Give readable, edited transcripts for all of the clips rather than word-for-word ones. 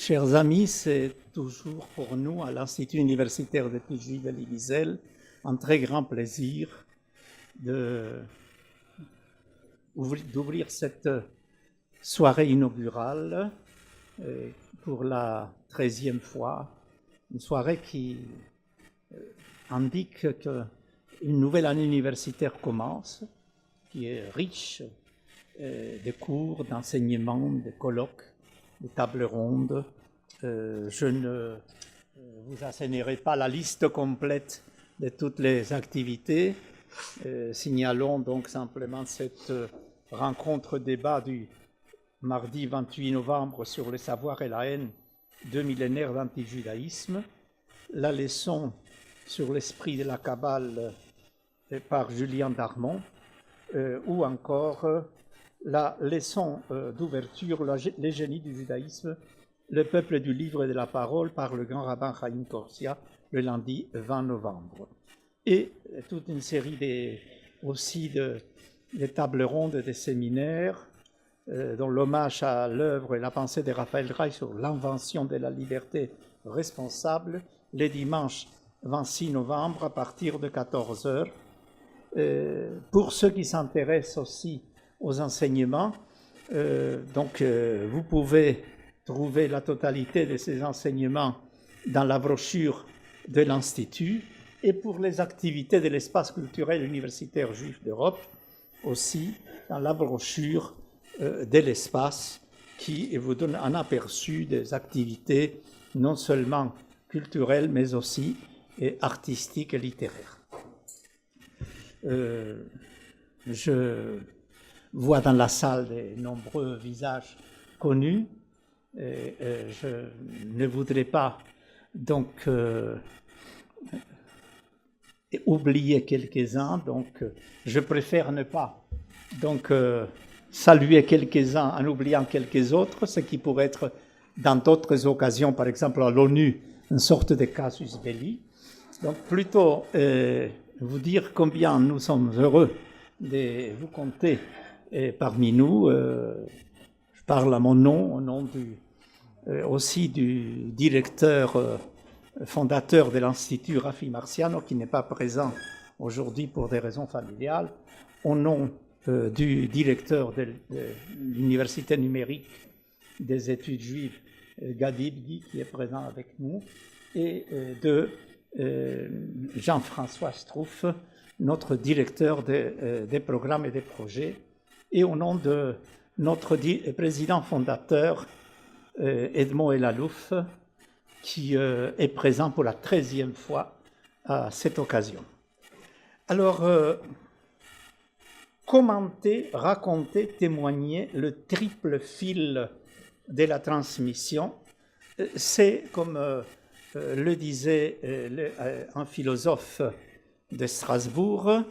Chers amis, c'est toujours pour nous, à l'Institut universitaire d'études juives de l'Israël, un très grand plaisir d'ouvrir cette soirée inaugurale pour la 13e fois, une soirée qui indique qu'une nouvelle année universitaire commence, qui est riche de cours, d'enseignements, de colloques, de tables rondes. Je ne vous assénerai pas la liste complète de toutes les activités. Signalons donc simplement cette rencontre-débat du mardi 28 novembre sur le savoir et la haine, 2 millénaires d'antijudaïsme, la leçon sur l'esprit de la Kabbale par Julien Darmon, ou encore la leçon d'ouverture, les génies du judaïsme, le peuple du livre et de la parole par le grand rabbin Chaim Korsia, le lundi 20 novembre. Et toute une série aussi de tables rondes, des séminaires, dont l'hommage à l'œuvre et la pensée de Raphaël Drey sur l'invention de la liberté responsable, les dimanches 26 novembre à partir de 14h. Pour ceux qui s'intéressent aussi aux enseignements, vous pouvez trouver la totalité de ces enseignements dans la brochure de l'Institut, et pour les activités de l'espace culturel universitaire juif d'Europe, aussi dans la brochure de l'espace qui vous donne un aperçu des activités non seulement culturelles mais aussi artistiques et littéraires. Je vois dans la salle de nombreux visages connus. Je ne voudrais pas donc oublier quelques-uns, donc je préfère ne pas saluer quelques-uns en oubliant quelques autres, ce qui pourrait être dans d'autres occasions, par exemple à l'ONU, une sorte de casus belli. Donc plutôt vous dire combien nous sommes heureux de vous compter parmi nous. Je parle à mon nom, au nom aussi du directeur fondateur de l'Institut, Rafi Marciano, qui n'est pas présent aujourd'hui pour des raisons familiales, au nom du directeur de l'Université numérique des études juives, Gadi Bdi, qui est présent avec nous, et de Jean-François Strouf, notre directeur des programmes et des projets, et au nom de notre président fondateur, Edmond Elalouf, qui est présent pour la 13e fois à cette occasion. Alors, commenter, raconter, témoigner, le triple fil de la transmission, c'est, comme le disait un philosophe de Strasbourg,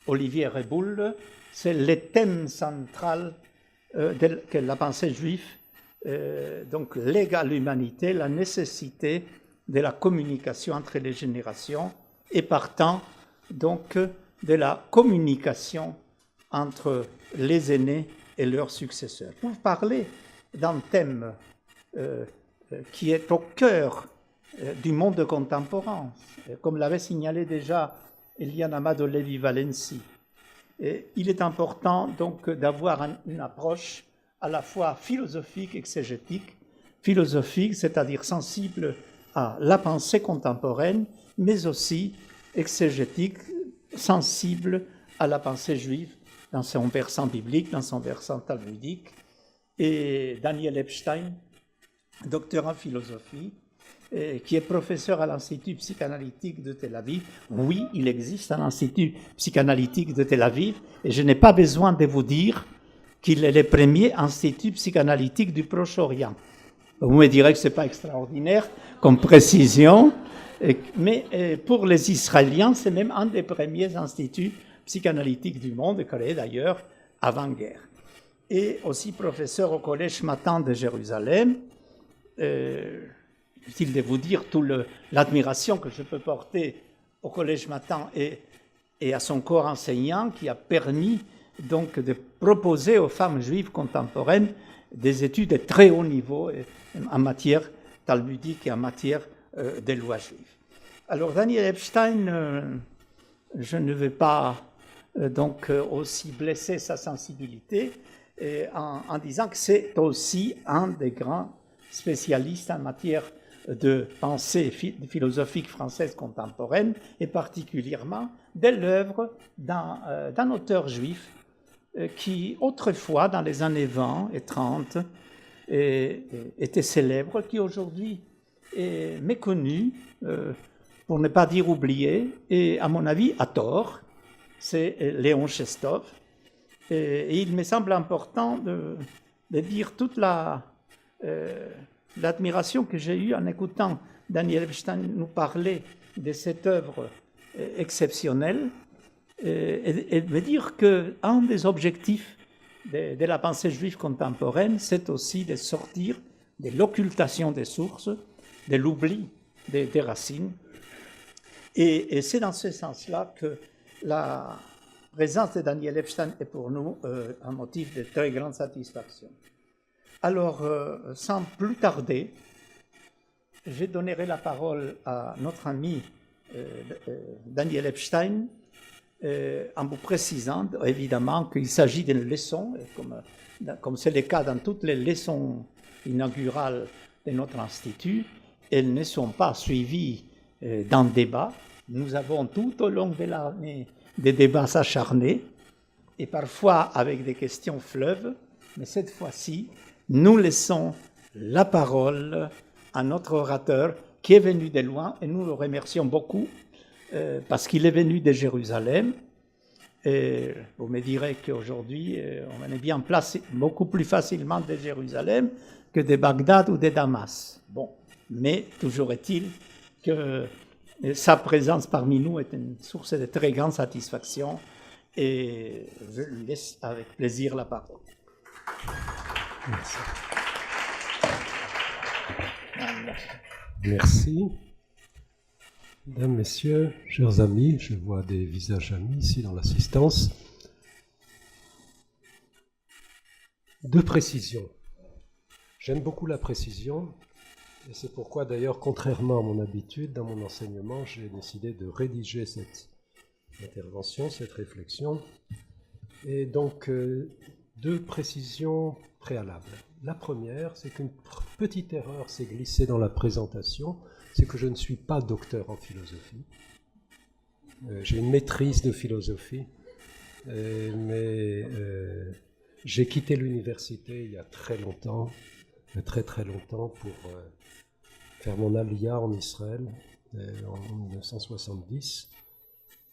Olivier Reboul, c'est le thème central de la pensée juive, donc l'égale humanité, la nécessité de la communication entre les générations et partant donc de la communication entre les aînés et leurs successeurs. Pour parler d'un thème qui est au cœur du monde contemporain, comme l'avait signalé déjà Eliane Amado Levi Valenci, il est important donc d'avoir une approche à la fois philosophique, exégétique, philosophique, c'est-à-dire sensible à la pensée contemporaine, mais aussi exégétique, sensible à la pensée juive dans son versant biblique, dans son versant talmudique. Et Daniel Epstein, docteur en philosophie, qui est professeur à l'Institut psychanalytique de Tel Aviv. Oui, il existe un Institut psychanalytique de Tel Aviv, et je n'ai pas besoin de vous dire qu'il est le premier institut psychanalytique du Proche-Orient. Vous me direz que ce n'est pas extraordinaire comme précision, mais pour les Israéliens, c'est même un des premiers instituts psychanalytiques du monde, créé d'ailleurs avant-guerre. Et aussi professeur au Collège Matan de Jérusalem. Utile de vous dire toute l'admiration que je peux porter au Collège Matan et à son corps enseignant qui a permis donc de proposer aux femmes juives contemporaines des études de très haut niveau en matière talmudique et en matière des lois juives. Alors Daniel Epstein, je ne vais pas donc aussi blesser sa sensibilité en disant que c'est aussi un des grands spécialistes en matière de pensée philosophique française contemporaine, et particulièrement de l'œuvre d'un auteur juif qui, autrefois, dans les années 20 et 30, était célèbre, qui aujourd'hui est méconnu, pour ne pas dire oublié, et à mon avis, à tort, c'est Léon Chestov. Et il me semble important de dire toute l'admiration que j'ai eue en écoutant Daniel Epstein nous parler de cette œuvre exceptionnelle, et de dire qu'un des objectifs de la pensée juive contemporaine, c'est aussi de sortir de l'occultation des sources, de l'oubli des racines. Et c'est dans ce sens-là que la présence de Daniel Epstein est pour nous un motif de très grande satisfaction. Alors, sans plus tarder, je donnerai la parole à notre ami Daniel Epstein, en vous précisant évidemment qu'il s'agit d'une leçon, comme c'est le cas dans toutes les leçons inaugurales de notre institut, elles ne sont pas suivies d'un débat. Nous avons tout au long de l'année des débats acharnés, et parfois avec des questions fleuves, mais cette fois-ci, nous laissons la parole à notre orateur qui est venu de loin, et nous le remercions beaucoup parce qu'il est venu de Jérusalem. Et vous me direz qu'aujourd'hui, on est bien placé beaucoup plus facilement de Jérusalem que de Bagdad ou de Damas. Bon, mais toujours est-il que sa présence parmi nous est une source de très grande satisfaction, et je lui laisse avec plaisir la parole. Merci. Merci. Mesdames, Messieurs, chers amis, je vois des visages amis ici dans l'assistance. Deux précisions. J'aime beaucoup la précision, et c'est pourquoi d'ailleurs, contrairement à mon habitude, dans mon enseignement, j'ai décidé de rédiger cette intervention, cette réflexion. Et donc, deux précisions préalables. La première, c'est qu'une petite erreur s'est glissée dans la présentation, c'est que je ne suis pas docteur en philosophie. J'ai une maîtrise de philosophie, mais j'ai quitté l'université il y a très longtemps, très longtemps, pour faire mon aliyah en Israël en 1970.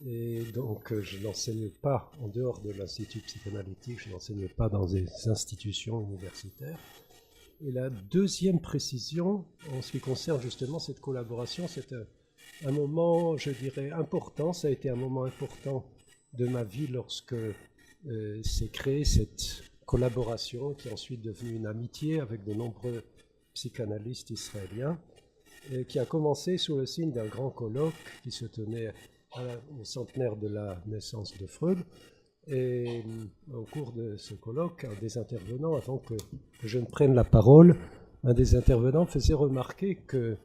Et donc, je n'enseigne pas, en dehors de l'institut psychanalytique, je n'enseigne pas dans des institutions universitaires. Et la deuxième précision, en ce qui concerne justement cette collaboration, c'est un moment, je dirais, important. Ça a été un moment important de ma vie lorsque s'est créée cette collaboration, qui est ensuite devenue une amitié avec de nombreux psychanalystes israéliens, et qui a commencé sous le signe d'un grand colloque qui se tenait au centenaire de la naissance de Freud. Et au cours de ce colloque, un des intervenants, avant que je ne prenne la parole, un des intervenants faisait remarquer que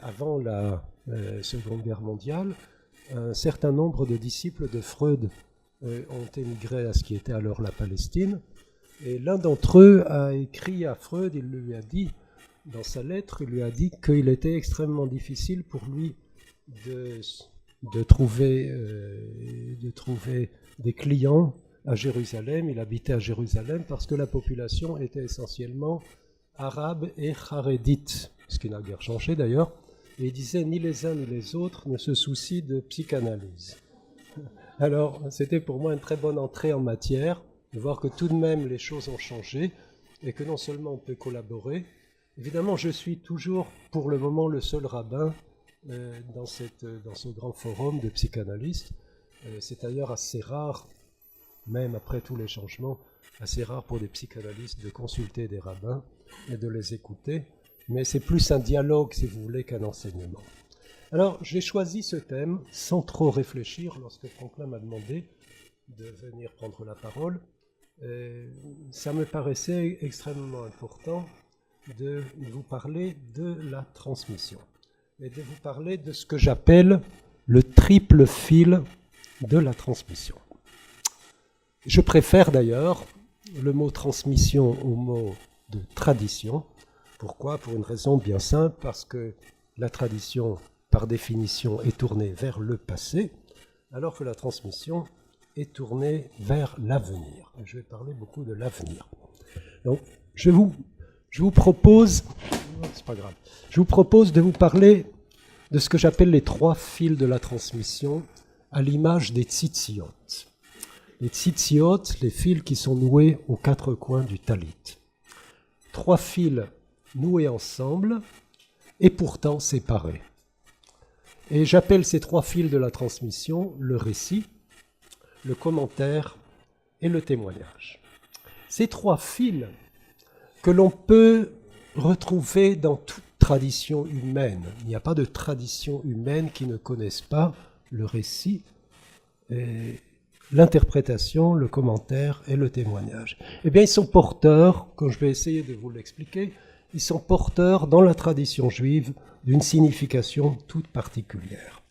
avant la Seconde Guerre mondiale, un certain nombre de disciples de Freud ont émigré à ce qui était alors la Palestine. Et l'un d'entre eux a écrit à Freud, il lui a dit, dans sa lettre, il lui a dit qu'il était extrêmement difficile pour lui de trouver des clients à Jérusalem. Il habitait à Jérusalem parce que la population était essentiellement arabe et charédite, ce qui n'a guère changé d'ailleurs. Et il disait ni les uns ni les autres ne se soucient de psychanalyse. Alors c'était pour moi une très bonne entrée en matière, de voir que tout de même les choses ont changé et que non seulement on peut collaborer. Évidemment, je suis toujours pour le moment le seul rabbin dans ce grand forum de psychanalystes. C'est d'ailleurs assez rare, même après tous les changements, assez rare pour des psychanalystes de consulter des rabbins et de les écouter, mais c'est plus un dialogue, si vous voulez, qu'un enseignement. Alors, j'ai choisi ce thème sans trop réfléchir lorsque Franklin m'a demandé de venir prendre la parole, ça me paraissait extrêmement important de vous parler de la transmission et de vous parler de ce que j'appelle le triple fil de la transmission. Je préfère d'ailleurs le mot transmission au mot de tradition. Pourquoi ? Pour une raison bien simple, parce que la tradition, par définition, est tournée vers le passé, alors que la transmission est tournée vers l'avenir. Et je vais parler beaucoup de l'avenir. Donc, je vous propose, c'est pas grave, je vous propose de vous parler de ce que j'appelle les 3 fils de la transmission, à l'image des tzitziot. Les tzitziot, les fils qui sont noués aux 4 coins du talit. 3 fils noués ensemble et pourtant séparés. Et j'appelle ces 3 fils de la transmission le récit, le commentaire et le témoignage. Ces 3 fils que l'on peut retrouver dans toute tradition humaine. Il n'y a pas de tradition humaine qui ne connaisse pas le récit, l'interprétation, le commentaire et le témoignage. Eh bien, ils sont porteurs, quand je vais essayer de vous l'expliquer, ils sont porteurs dans la tradition juive d'une signification toute particulière.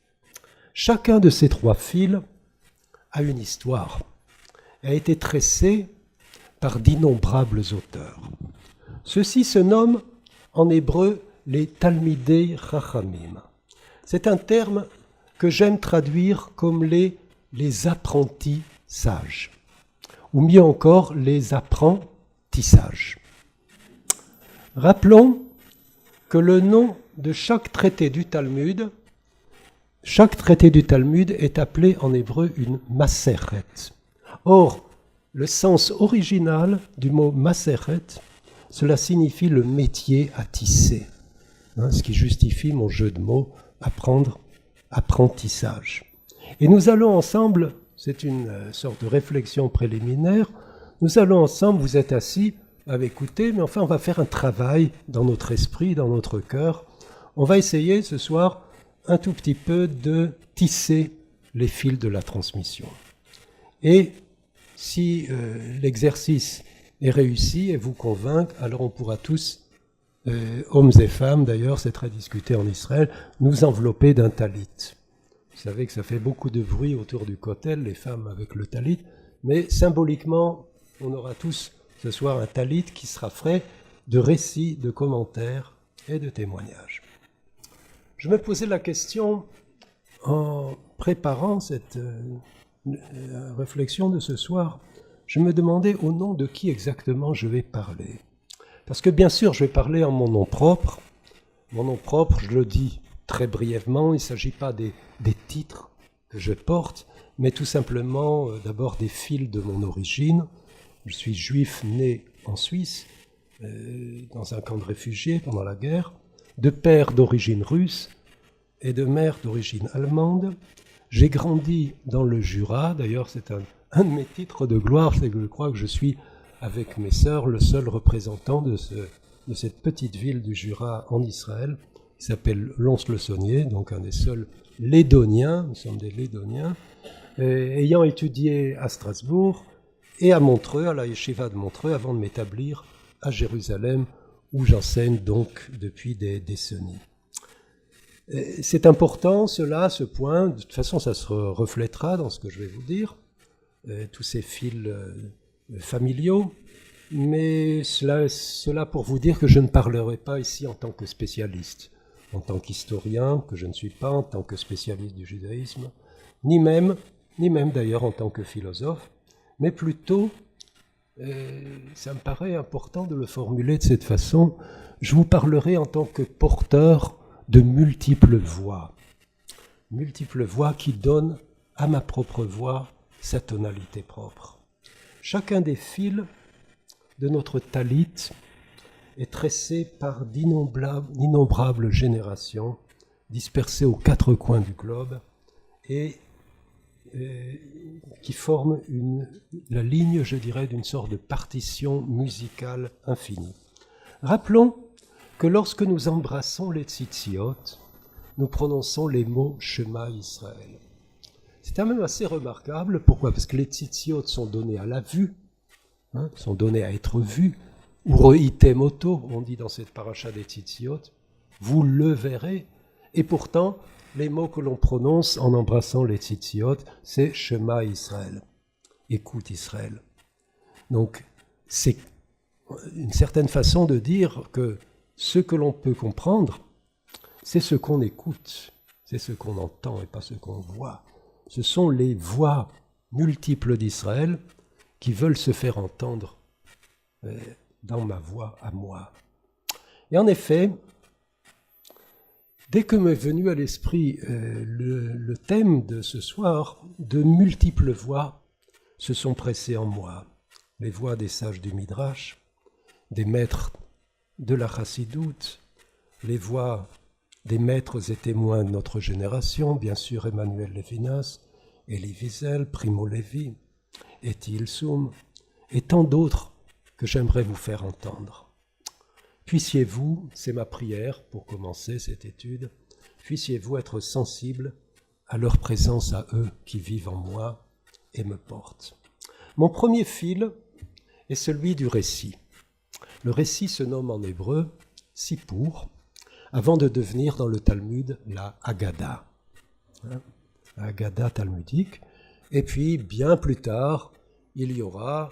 Chacun de ces 3 fils a une histoire et a été tressé par d'innombrables auteurs. Ceux-ci se nomment en hébreu les Talmidei Chachamim. C'est un terme que j'aime traduire comme les apprentis sages, ou mieux encore les apprentissages. Rappelons que le nom de chaque traité du Talmud est appelé en hébreu une Maseret. Or, le sens original du mot Maseret, cela signifie le métier à tisser, ce qui justifie mon jeu de mots, apprendre, apprentissage. Et nous allons ensemble, c'est une sorte de réflexion préliminaire, nous allons ensemble, vous êtes assis à m'écouter, mais enfin on va faire un travail dans notre esprit, dans notre cœur. On va essayer ce soir un tout petit peu de tisser les fils de la transmission. Et si l'exercice est réussi et vous convainc, alors on pourra tous, hommes et femmes d'ailleurs, c'est très discuté en Israël, nous envelopper d'un talit. Vous savez que ça fait beaucoup de bruit autour du kotel, les femmes avec le talit, mais symboliquement, on aura tous ce soir un talit qui sera frais de récits, de commentaires et de témoignages. Je me posais la question en préparant cette réflexion de ce soir, je me demandais au nom de qui exactement je vais parler. Parce que bien sûr, je vais parler en mon nom propre. Mon nom propre, je le dis très brièvement, il ne s'agit pas des titres que je porte, mais tout simplement d'abord des fils de mon origine. Je suis juif né en Suisse, dans un camp de réfugiés pendant la guerre, de père d'origine russe et de mère d'origine allemande. J'ai grandi dans le Jura, d'ailleurs c'est un de mes titres de gloire, c'est que je crois que je suis, avec mes sœurs, le seul représentant de cette petite ville du Jura en Israël, qui s'appelle Lons-le-Saunier, donc un des seuls Lédoniens, nous sommes des Lédoniens, ayant étudié à Strasbourg et à Montreux, à la Yeshiva de Montreux, avant de m'établir à Jérusalem, où j'enseigne donc depuis des décennies. C'est important, cela, ce point, de toute façon ça se reflètera dans ce que je vais vous dire, tous ces fils familiaux, mais cela pour vous dire que je ne parlerai pas ici en tant que spécialiste, en tant qu'historien, que je ne suis pas, en tant que spécialiste du judaïsme, ni même d'ailleurs en tant que philosophe, mais plutôt, ça me paraît important de le formuler de cette façon, je vous parlerai en tant que porteur de multiples voix qui donnent à ma propre voix sa tonalité propre. Chacun des fils de notre talit est tressé par d'innombrables générations dispersées aux 4 coins du globe et qui forment la ligne, je dirais, d'une sorte de partition musicale infinie. Rappelons que lorsque nous embrassons les tzitziot, nous prononçons les mots Shema Israël. C'est quand même assez remarquable. Pourquoi ? Parce que les tzitziot sont donnés à la vue, sont donnés à être vus. Uroitemoto, on dit dans cette paracha des Tzitziot, vous le verrez. Et pourtant, les mots que l'on prononce en embrassant les Tzitziot, c'est Shema Israël. Écoute Israël. Donc, c'est une certaine façon de dire que ce que l'on peut comprendre, c'est ce qu'on écoute, c'est ce qu'on entend et pas ce qu'on voit. Ce sont les voix multiples d'Israël qui veulent se faire entendre dans ma voix à moi. Et en effet, dès que m'est venu à l'esprit le thème de ce soir, de multiples voix se sont pressées en moi. Les voix des sages du Midrash, des maîtres de la Chassidoute, les voix des maîtres et témoins de notre génération, bien sûr Emmanuel Levinas, Elie Wiesel, Primo Levi, Eti Ilsum, et tant d'autres que j'aimerais vous faire entendre. Puissiez-vous, c'est ma prière pour commencer cette étude, puissiez-vous être sensibles à leur présence à eux qui vivent en moi et me portent. Mon premier fil est celui du récit. Le récit se nomme en hébreu Sipour, avant de devenir dans le Talmud la Haggadah. La Haggadah talmudique. Et puis, bien plus tard, il y aura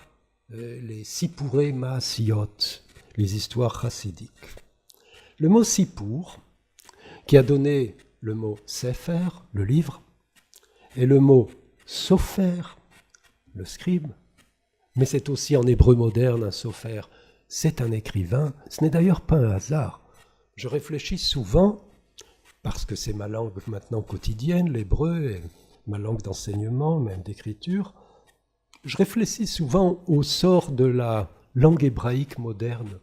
les Sipurei Maasiyot, les histoires chassidiques. Le mot Sipour, qui a donné le mot Sefer, le livre, et le mot Sofer, le scribe, mais c'est aussi en hébreu moderne un Sofer, c'est un écrivain. Ce n'est d'ailleurs pas un hasard. Je réfléchis souvent, parce que c'est ma langue maintenant quotidienne, l'hébreu, et ma langue d'enseignement, même d'écriture, je réfléchis souvent au sort de la langue hébraïque moderne,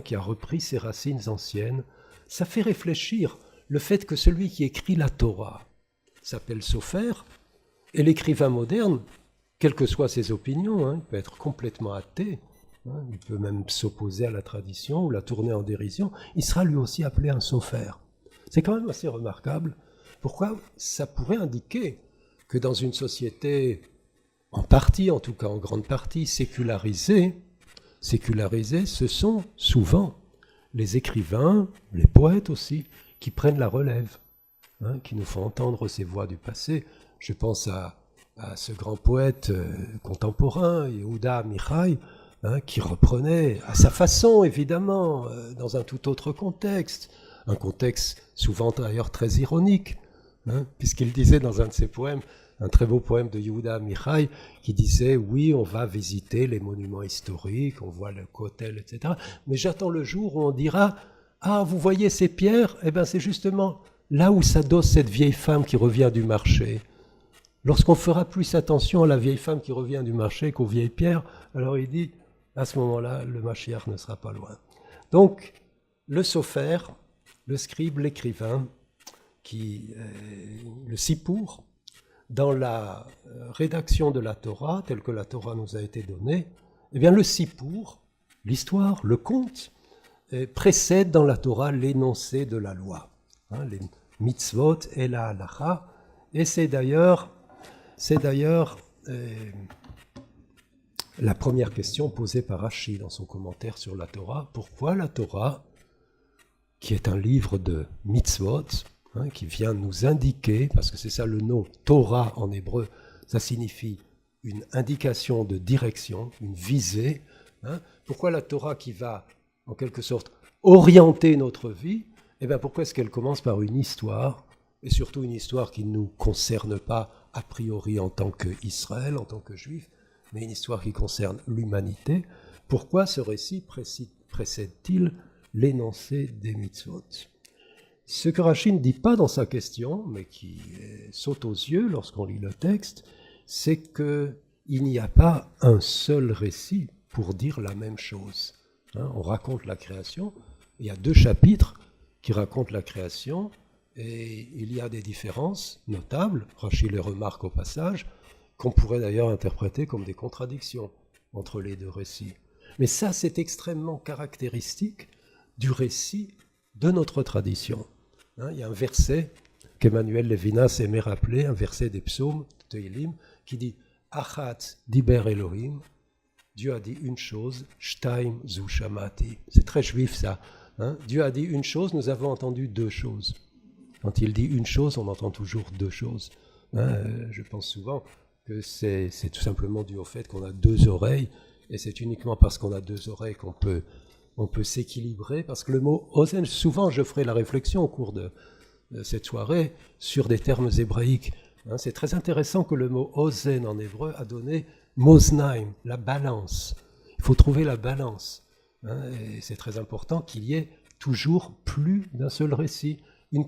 qui a repris ses racines anciennes. Ça fait réfléchir le fait que celui qui écrit la Torah s'appelle Sofer, et l'écrivain moderne, quelles que soient ses opinions, il peut être complètement athée, il peut même s'opposer à la tradition ou la tourner en dérision, il sera lui aussi appelé un Sofer. C'est quand même assez remarquable. Pourquoi ? Ça pourrait indiquer que dans une société, en partie, en tout cas en grande partie, sécularisée, ce sont souvent les écrivains, les poètes aussi, qui prennent la relève, qui nous font entendre ces voix du passé. Je pense à ce grand poète contemporain, Yehuda Amichai, qui reprenait à sa façon, évidemment, dans un tout autre contexte, un contexte souvent d'ailleurs très ironique, puisqu'il disait dans un de ses poèmes, un très beau poème de Yehuda Amichai, qui disait « Oui, on va visiter les monuments historiques, on voit le Kotel, etc. Mais j'attends le jour où on dira « Ah, vous voyez ces pierres ? Eh bien, c'est justement là où s'adosse cette vieille femme qui revient du marché. » Lorsqu'on fera plus attention à la vieille femme qui revient du marché qu'aux vieilles pierres, alors il dit, à ce moment-là, le Mashiach ne sera pas loin. Donc, le Sofer, le scribe, l'écrivain, le Sipour, dans la rédaction de la Torah, telle que la Torah nous a été donnée, eh bien le Sipour, l'histoire, le conte, précède dans la Torah l'énoncé de la loi, les mitzvot et la halacha, et c'est d'ailleurs la première question posée par Rashi dans son commentaire sur la Torah. Pourquoi la Torah, qui est un livre de mitzvot, qui vient nous indiquer, parce que c'est ça le nom, Torah en hébreu, ça signifie une indication de direction, une visée. Pourquoi la Torah qui va, en quelque sorte, orienter notre vie, eh bien pourquoi est-ce qu'elle commence par une histoire, et surtout une histoire qui ne nous concerne pas a priori en tant qu'Israël, en tant que Juif, mais une histoire qui concerne l'humanité? Pourquoi ce récit précède-t-il l'énoncé des mitzvot? Ce que Rashi ne dit pas dans sa question, mais qui saute aux yeux lorsqu'on lit le texte, c'est qu'il n'y a pas un seul récit pour dire la même chose. On raconte la création, il y a 2 chapitres qui racontent la création, et il y a des différences notables, Rashi les remarque au passage, qu'on pourrait d'ailleurs interpréter comme des contradictions entre les 2 récits. Mais ça, c'est extrêmement caractéristique du récit de notre tradition. Il y a un verset qu'Emmanuel Levinas aimait rappeler, un verset des psaumes, de Tehillim, qui dit « Achat diber Elohim Dieu a dit une chose, Shtaim zu shamati. C'est très juif ça. Hein? Dieu a dit une chose, nous avons entendu deux choses. Quand il dit une chose, on entend toujours deux choses. Hein? Je pense souvent que c'est tout simplement dû au fait qu'on a deux oreilles, et c'est uniquement parce qu'on a deux oreilles qu'on peut s'équilibrer, parce que le mot ozen, souvent je ferai la réflexion au cours de cette soirée sur des termes hébraïques. Hein? C'est très intéressant que le mot ozen en hébreu a donné moznaim, la balance. Il faut trouver la balance. Hein? Et c'est très important qu'il y ait toujours plus d'un seul récit. Une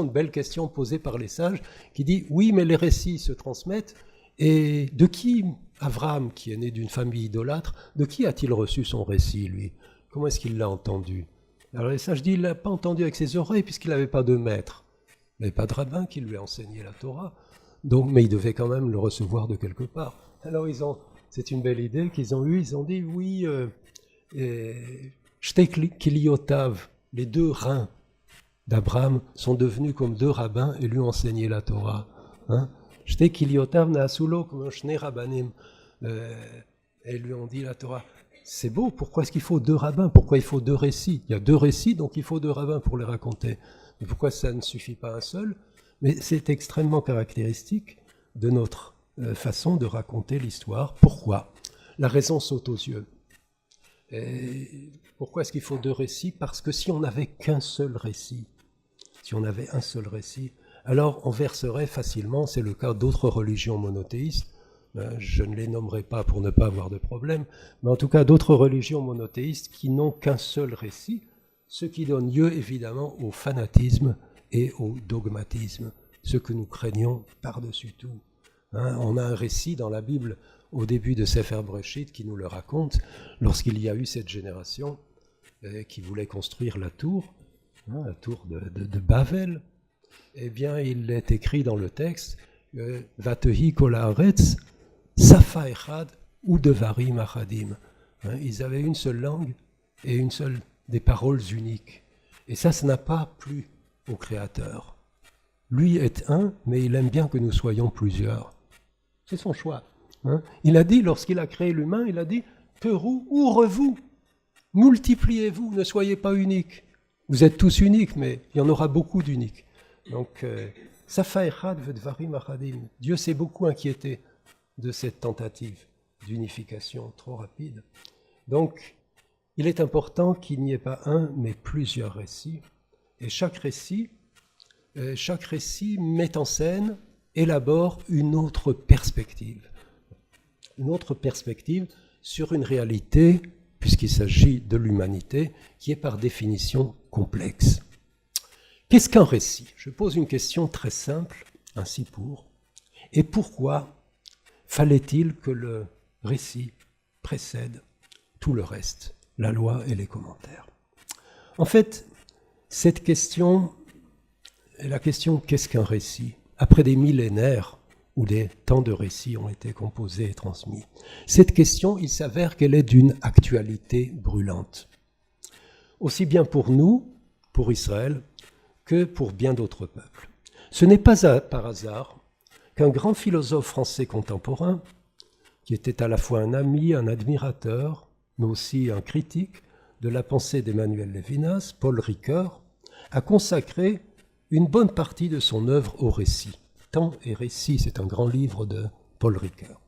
belle question posée par les sages qui dit « Oui, mais les récits se transmettent, et de qui, Abraham, qui est né d'une famille idolâtre, de qui a-t-il reçu son récit, lui? Comment est-ce qu'il l'a entendu ?» Alors les sages disent « Il ne l'a pas entendu avec ses oreilles, puisqu'il n'avait pas de maître. Il n'avait pas de rabbin qui lui a enseigné la Torah, donc, mais il devait quand même le recevoir de quelque part. » Alors c'est une belle idée qu'ils ont eue, ils ont dit « Oui, Shtei Kiliotav, les deux reins d'Abraham sont devenus comme deux rabbins et lui ont enseigné la Torah. Shtei Kiliotav naasulo comme shnei rabbanim. Et lui ont dit la Torah. C'est beau, pourquoi est-ce qu'il faut deux rabbins? Pourquoi il faut deux récits? Il y a deux récits, donc il faut deux rabbins pour les raconter. Mais pourquoi ça ne suffit pas un seul? Mais c'est extrêmement caractéristique de notre façon de raconter l'histoire. Pourquoi? La raison saute aux yeux. Et pourquoi est-ce qu'il faut deux récits? Parce que si on n'avait qu'un seul récit, alors on verserait facilement, c'est le cas d'autres religions monothéistes, je ne les nommerai pas pour ne pas avoir de problème, mais en tout cas d'autres religions monothéistes qui n'ont qu'un seul récit, ce qui donne lieu évidemment au fanatisme et au dogmatisme, ce que nous craignons par-dessus tout. On a un récit dans la Bible au début de Sefer Breshit qui nous le raconte, lorsqu'il y a eu cette génération qui voulait construire la tour de Bavel. Eh bien, il est écrit dans le texte Vatehi kol haaretz safa echad udevarim achadim. Ils avaient une seule langue et des paroles uniques. Et ça n'a pas plu au Créateur. Lui est un, mais il aime bien que nous soyons plusieurs. C'est son choix. Il a dit, lorsqu'il a créé l'humain, il a dit Peru, ouvrez-vous, multipliez-vous, ne soyez pas uniques. Vous êtes tous uniques, mais il y en aura beaucoup d'uniques. Donc, Safa Echad Vedvarim Achadim. Dieu s'est beaucoup inquiété de cette tentative d'unification trop rapide. Donc, il est important qu'il n'y ait pas un, mais plusieurs récits. Et chaque récit met en scène, élabore une autre perspective sur une réalité, puisqu'il s'agit de l'humanité, qui est par définition complexe. Qu'est-ce qu'un récit? Je pose une question très simple, ainsi pour. Et pourquoi fallait-il que le récit précède tout le reste, la loi et les commentaires? En fait, cette question est la question qu'est-ce qu'un récit? Après des millénaires où des temps de récits ont été composés et transmis, cette question, il s'avère qu'elle est d'une actualité brûlante. Aussi bien pour nous, pour Israël, que pour bien d'autres peuples. Ce n'est pas par hasard qu'un grand philosophe français contemporain, qui était à la fois un ami, un admirateur, mais aussi un critique de la pensée d'Emmanuel Levinas, Paul Ricoeur, a consacré une bonne partie de son œuvre au récit. Temps et récit, c'est un grand livre de Paul Ricoeur,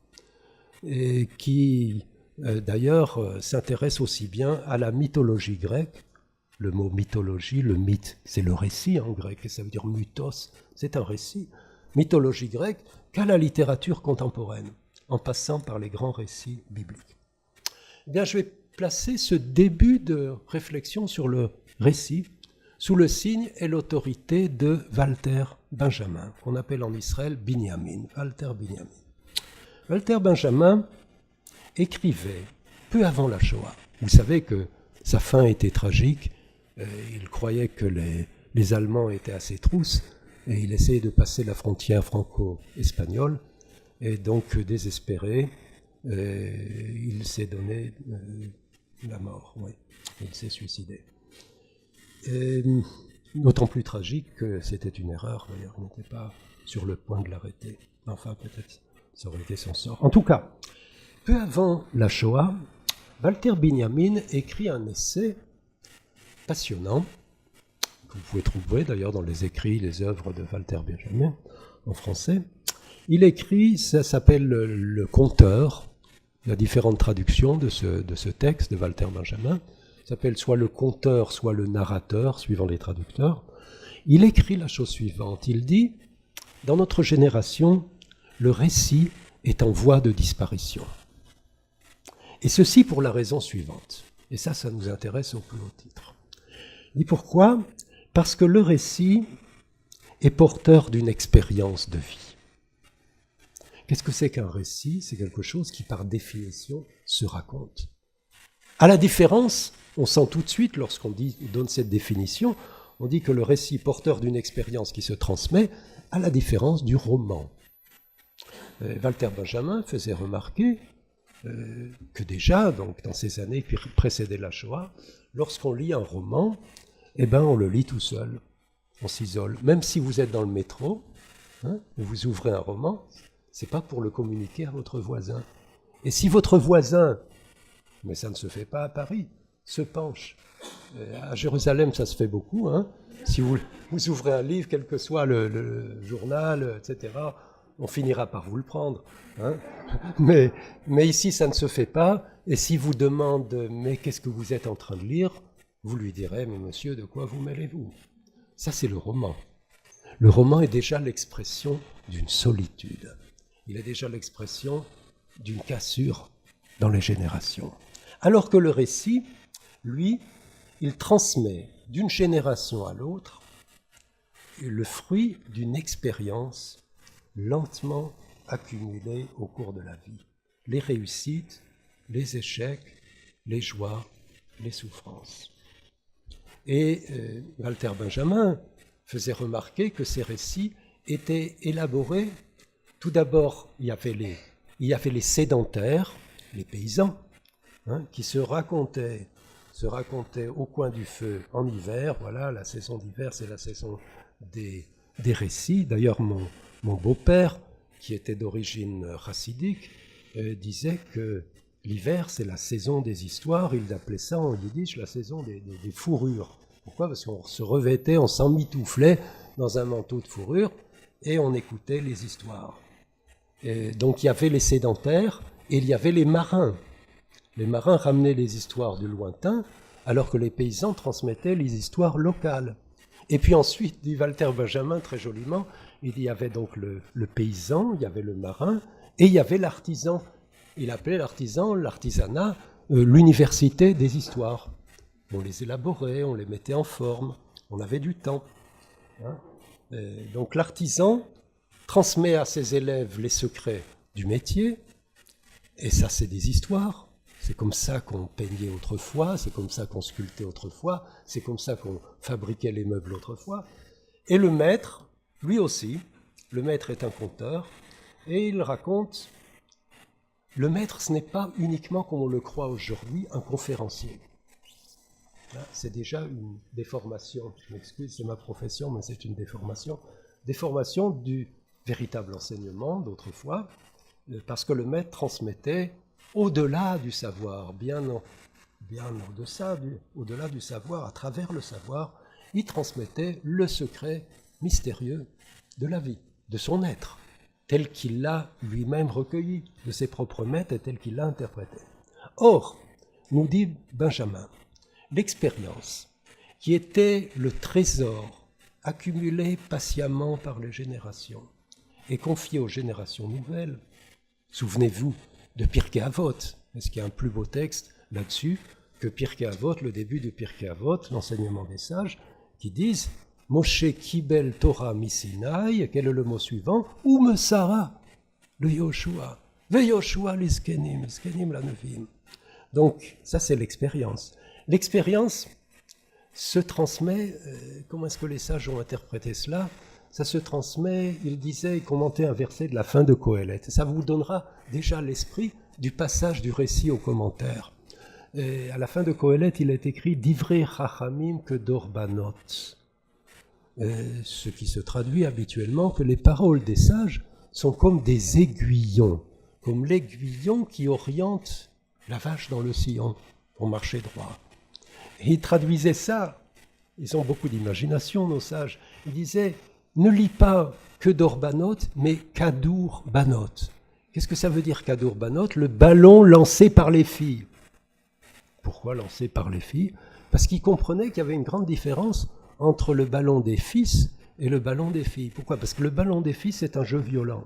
et qui d'ailleurs s'intéresse aussi bien à la mythologie grecque. Le mot mythologie, le mythe, c'est le récit en grec, et ça veut dire mythos, c'est un récit. Mythologie grecque, qu'à la littérature contemporaine, en passant par les grands récits bibliques. Eh bien, je vais placer ce début de réflexion sur le récit sous le signe et l'autorité de Walter Benjamin, qu'on appelle en Israël Binyamin, Walter Binyamin. Walter Benjamin écrivait peu avant la Shoah. Vous savez que sa fin était tragique. Il croyait que les Allemands étaient à ses trousses et il essayait de passer la frontière franco-espagnole. Et donc, désespéré, il s'est donné la mort. Oui. Il s'est suicidé. D'autant plus tragique que c'était une erreur. D'ailleurs, il n'était pas sur le point de l'arrêter. Enfin, peut-être ça aurait été son sort. En tout cas, Peu avant la Shoah, Walter Benjamin écrit un essai passionnant, que vous pouvez trouver d'ailleurs dans les écrits, les œuvres de Walter Benjamin en français. Il écrit, ça s'appelle le Conteur. Il y a différentes traductions de ce texte de Walter Benjamin. Ça s'appelle soit le conteur, soit le narrateur, suivant les traducteurs. Il écrit la chose suivante. Il dit, dans notre génération, le récit est en voie de disparition. Et ceci pour la raison suivante. Et ça nous intéresse au plus haut titre. Il dit pourquoi ? Parce que le récit est porteur d'une expérience de vie. Qu'est-ce que c'est qu'un récit ? C'est quelque chose qui, par définition, se raconte. À la différence, on sent tout de suite, lorsqu'on donne cette définition, on dit que le récit porteur d'une expérience qui se transmet, à la différence du roman. Walter Benjamin faisait remarquer que déjà, donc, dans ces années qui précédaient la Shoah, lorsqu'on lit un roman, eh ben, on le lit tout seul, on s'isole. Même si vous êtes dans le métro, vous ouvrez un roman, c'est pas pour le communiquer à votre voisin. Et si votre voisin, mais ça ne se fait pas à Paris, se penche, à Jérusalem ça se fait beaucoup, si vous ouvrez un livre, quel que soit le journal, etc., on finira par vous le prendre. Mais ici ça ne se fait pas, et si vous demande « mais qu'est-ce que vous êtes en train de lire ?» vous lui direz « mais monsieur, de quoi vous mêlez-vous ?» Ça c'est le roman. Le roman est déjà l'expression d'une solitude. Il est déjà l'expression d'une cassure dans les générations. Alors que le récit, lui, il transmet d'une génération à l'autre le fruit d'une expérience lentement accumulée au cours de la vie. Les réussites, les échecs, les joies, les souffrances. Et Walter Benjamin faisait remarquer que ces récits étaient élaborés. Tout d'abord, il y avait les sédentaires, les paysans, qui se racontaient au coin du feu en hiver. Voilà, la saison d'hiver, c'est la saison des récits. D'ailleurs, mon beau-père, qui était d'origine chassidique, disait que l'hiver, c'est la saison des histoires. Il appelait ça en yiddish la saison des fourrures. Pourquoi ? Parce qu'on se revêtait, on s'emmitouflait dans un manteau de fourrure et on écoutait les histoires. Et donc il y avait les sédentaires et il y avait les marins. Les marins ramenaient les histoires du lointain, alors que les paysans transmettaient les histoires locales. Et puis ensuite, dit Walter Benjamin très joliment, il y avait donc le paysan, il y avait le marin, et il y avait l'artisan. Il appelait l'artisanat, l'université des histoires. On les élaborait, on les mettait en forme, on avait du temps. Donc l'artisan transmet à ses élèves les secrets du métier, et ça c'est des histoires. C'est comme ça qu'on peignait autrefois, c'est comme ça qu'on sculptait autrefois, c'est comme ça qu'on fabriquait les meubles autrefois. Et le maître, lui aussi, le maître est un conteur, et il raconte, le maître ce n'est pas uniquement comme on le croit aujourd'hui, un conférencier. Là, c'est déjà une déformation, je m'excuse, c'est ma profession, mais c'est une déformation du véritable enseignement d'autrefois, parce que le maître transmettait au-delà du savoir, bien au-delà du savoir, à travers le savoir, il transmettait le secret mystérieux de la vie, de son être, tel qu'il l'a lui-même recueilli, de ses propres maîtres et tel qu'il l'a interprété. Or, nous dit Benjamin, l'expérience, qui était le trésor accumulé patiemment par les générations et confié aux générations nouvelles, souvenez-vous de Pirkei Avot. Est-ce qu'il y a un plus beau texte là-dessus que Pirkei Avot, le début de Pirkei Avot, l'enseignement des sages, qui disent « Moshe kibel Torah misinaï », quel est le mot suivant ? « Umesara le Yoshua, ve Yoshua l'iskenim la nevim ». Donc, ça c'est l'expérience. L'expérience se transmet, comment est-ce que les sages ont interprété cela ? Ça se transmet, il disait, il commentait un verset de la fin de Qohélet. Ça vous donnera déjà l'esprit du passage du récit au commentaire. Et à la fin de Qohélet, il est écrit « Divrei chachamim que dorbanot ». Ce qui se traduit habituellement que les paroles des sages sont comme des aiguillons comme l'aiguillon qui oriente la vache dans le sillon pour marcher droit. Et ils traduisaient ça, ils ont beaucoup d'imagination, nos sages. Ils disaient, ne lis pas que d'Orbanot, mais Kadour Banot. Qu'est-ce que ça veut dire Kadour Banot? Le ballon lancé par les filles. Pourquoi lancé par les filles? Parce qu'ils comprenaient qu'il y avait une grande différence entre le ballon des fils et le ballon des filles. Pourquoi? Parce que le ballon des filles, c'est un jeu violent.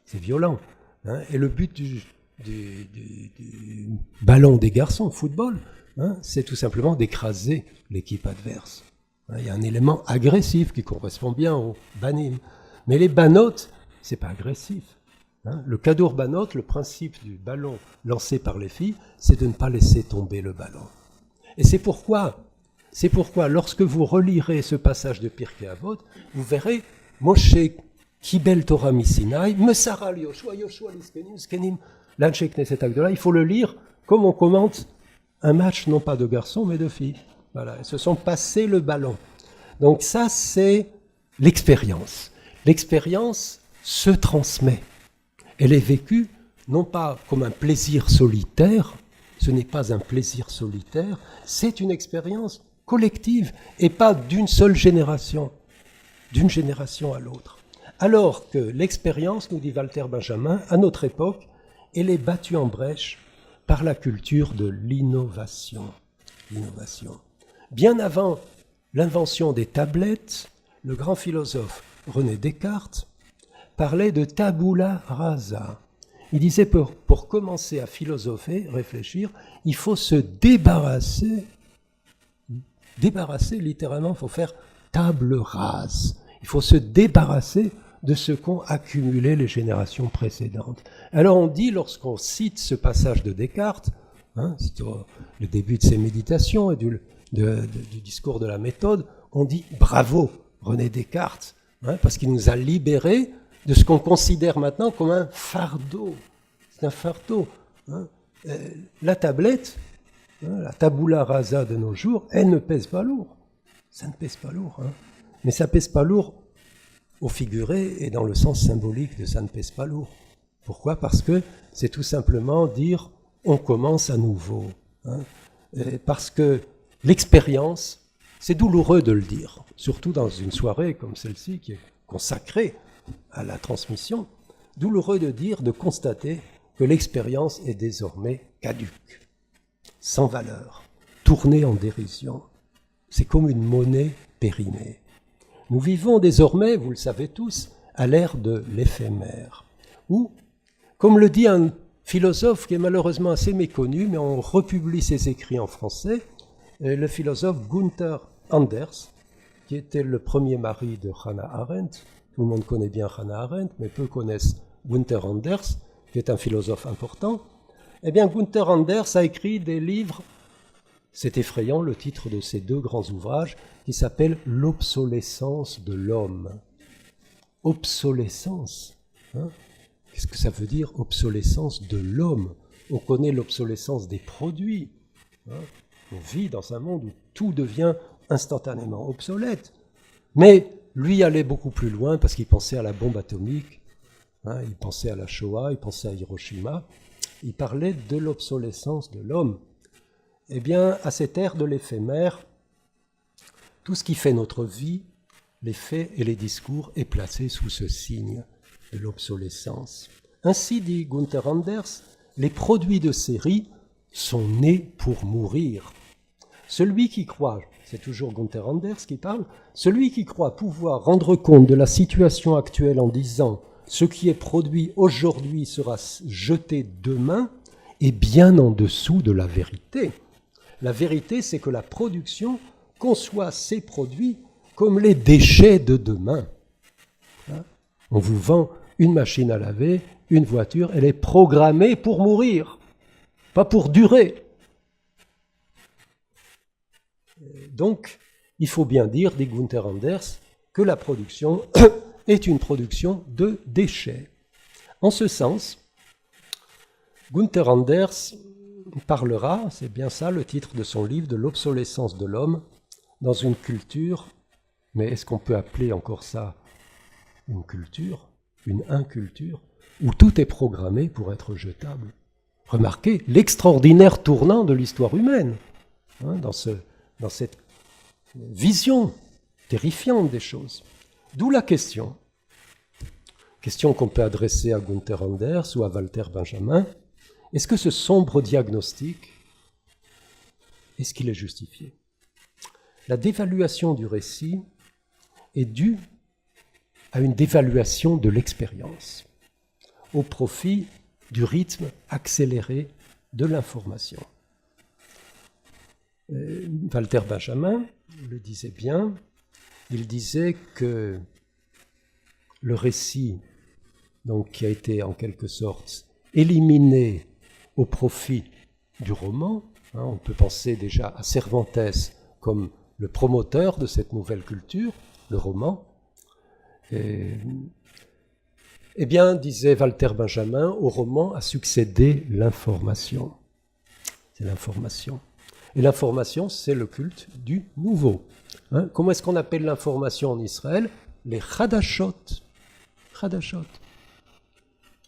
C'est violent. Hein, et le but du ballon des garçons, football, hein, c'est tout simplement d'écraser l'équipe adverse. Hein, il y a un élément agressif qui correspond bien au banim. Mais les banotes, c'est pas agressif. Hein. Le kadour banot, le principe du ballon lancé par les filles, c'est de ne pas laisser tomber le ballon. Et c'est pourquoi, lorsque vous relirez ce passage de Pirkei Avot, vous verrez Moshe Kibel Torah Misinai, Mesaral Yoshua, Yoshua Liskenim, Skenim, l'Anshei Knesset Agdola. Il faut le lire comme on commente un match, non pas de garçons, mais de filles. Voilà, ils se sont passés le ballon. Donc ça, c'est l'expérience. L'expérience se transmet. Elle est vécue non pas comme un plaisir solitaire, ce n'est pas un plaisir solitaire, c'est une expérience collective et pas d'une seule génération, d'une génération à l'autre. Alors que l'expérience, nous dit Walter Benjamin, à notre époque, elle est battue en brèche par la culture de l'innovation. Bien avant l'invention des tablettes, le grand philosophe René Descartes parlait de tabula rasa. Il disait pour commencer à philosopher, réfléchir, il faut se débarrasser littéralement, il faut faire table rase. Il faut se débarrasser de ce qu'ont accumulé les générations précédentes. Alors on dit, lorsqu'on cite ce passage de Descartes, hein, c'est le début de ses méditations et du discours de la méthode, on dit bravo René Descartes, hein, parce qu'il nous a libérés de ce qu'on considère maintenant comme un fardeau. C'est un fardeau. Hein. La tablette, hein, la tabula rasa de nos jours, elle ne pèse pas lourd. Ça ne pèse pas lourd. Hein. Mais ça ne pèse pas lourd au figuré et dans le sens symbolique de ça ne pèse pas lourd. Pourquoi? Parce que c'est tout simplement dire on commence à nouveau. Hein. Parce que l'expérience, c'est douloureux de le dire, surtout dans une soirée comme celle-ci qui est consacrée à la transmission, douloureux de dire, de constater que l'expérience est désormais caduque, sans valeur, tournée en dérision. C'est comme une monnaie périmée. Nous vivons désormais, vous le savez tous, à l'ère de l'éphémère, où, comme le dit un philosophe qui est malheureusement assez méconnu, mais on republie ses écrits en français, le philosophe Gunther Anders, qui était le premier mari de Hannah Arendt. Tout le monde connaît bien Hannah Arendt, mais peu connaissent Gunther Anders, qui est un philosophe important. Eh bien, Gunther Anders a écrit des livres, c'est effrayant, le titre de ces deux grands ouvrages, qui s'appellent « L'obsolescence de l'homme ». Obsolescence, hein? Qu'est-ce que ça veut dire, obsolescence de l'homme? On connaît l'obsolescence des produits. Hein? On vit dans un monde où tout devient instantanément obsolète. Mais lui allait beaucoup plus loin parce qu'il pensait à la bombe atomique, hein, il pensait à la Shoah, il pensait à Hiroshima. Il parlait de l'obsolescence de l'homme. Eh bien, à cette ère de l'éphémère, tout ce qui fait notre vie, les faits et les discours, est placé sous ce signe de l'obsolescence. Ainsi, dit Gunther Anders, les produits de série sont nés pour mourir. Celui qui croit, c'est toujours Gunther Anders qui parle, celui qui croit pouvoir rendre compte de la situation actuelle en disant « ce qui est produit aujourd'hui sera jeté demain » est bien en dessous de la vérité. La vérité, c'est que la production conçoit ces produits comme les déchets de demain. Hein? On vous vend une machine à laver, une voiture, elle est programmée pour mourir, pas pour durer. Donc, il faut bien dire, dit Gunther Anders, que la production est une production de déchets. En ce sens, Gunther Anders parlera, c'est bien ça le titre de son livre, de l'obsolescence de l'homme dans une culture, mais est-ce qu'on peut appeler encore ça une culture, une inculture? où tout est programmé pour être jetable. Remarquez l'extraordinaire tournant de l'histoire humaine, hein, dans cette vision terrifiante des choses. D'où la question qu'on peut adresser à Gunther Anders ou à Walter Benjamin. Est-ce que ce sombre diagnostic, est-ce qu'il est justifié? La dévaluation du récit est due à une dévaluation de l'expérience, au profit du rythme accéléré de l'information. Walter Benjamin le disait bien, il disait que le récit, donc, qui a été en quelque sorte éliminé au profit du roman, hein, on peut penser déjà à Cervantes comme le promoteur de cette nouvelle culture, le roman. Eh bien, disait Walter Benjamin, au roman a succédé l'information. C'est l'information. Et l'information, c'est le culte du nouveau. Hein, comment est-ce qu'on appelle l'information en Israël? Les chadashot. Chadashot.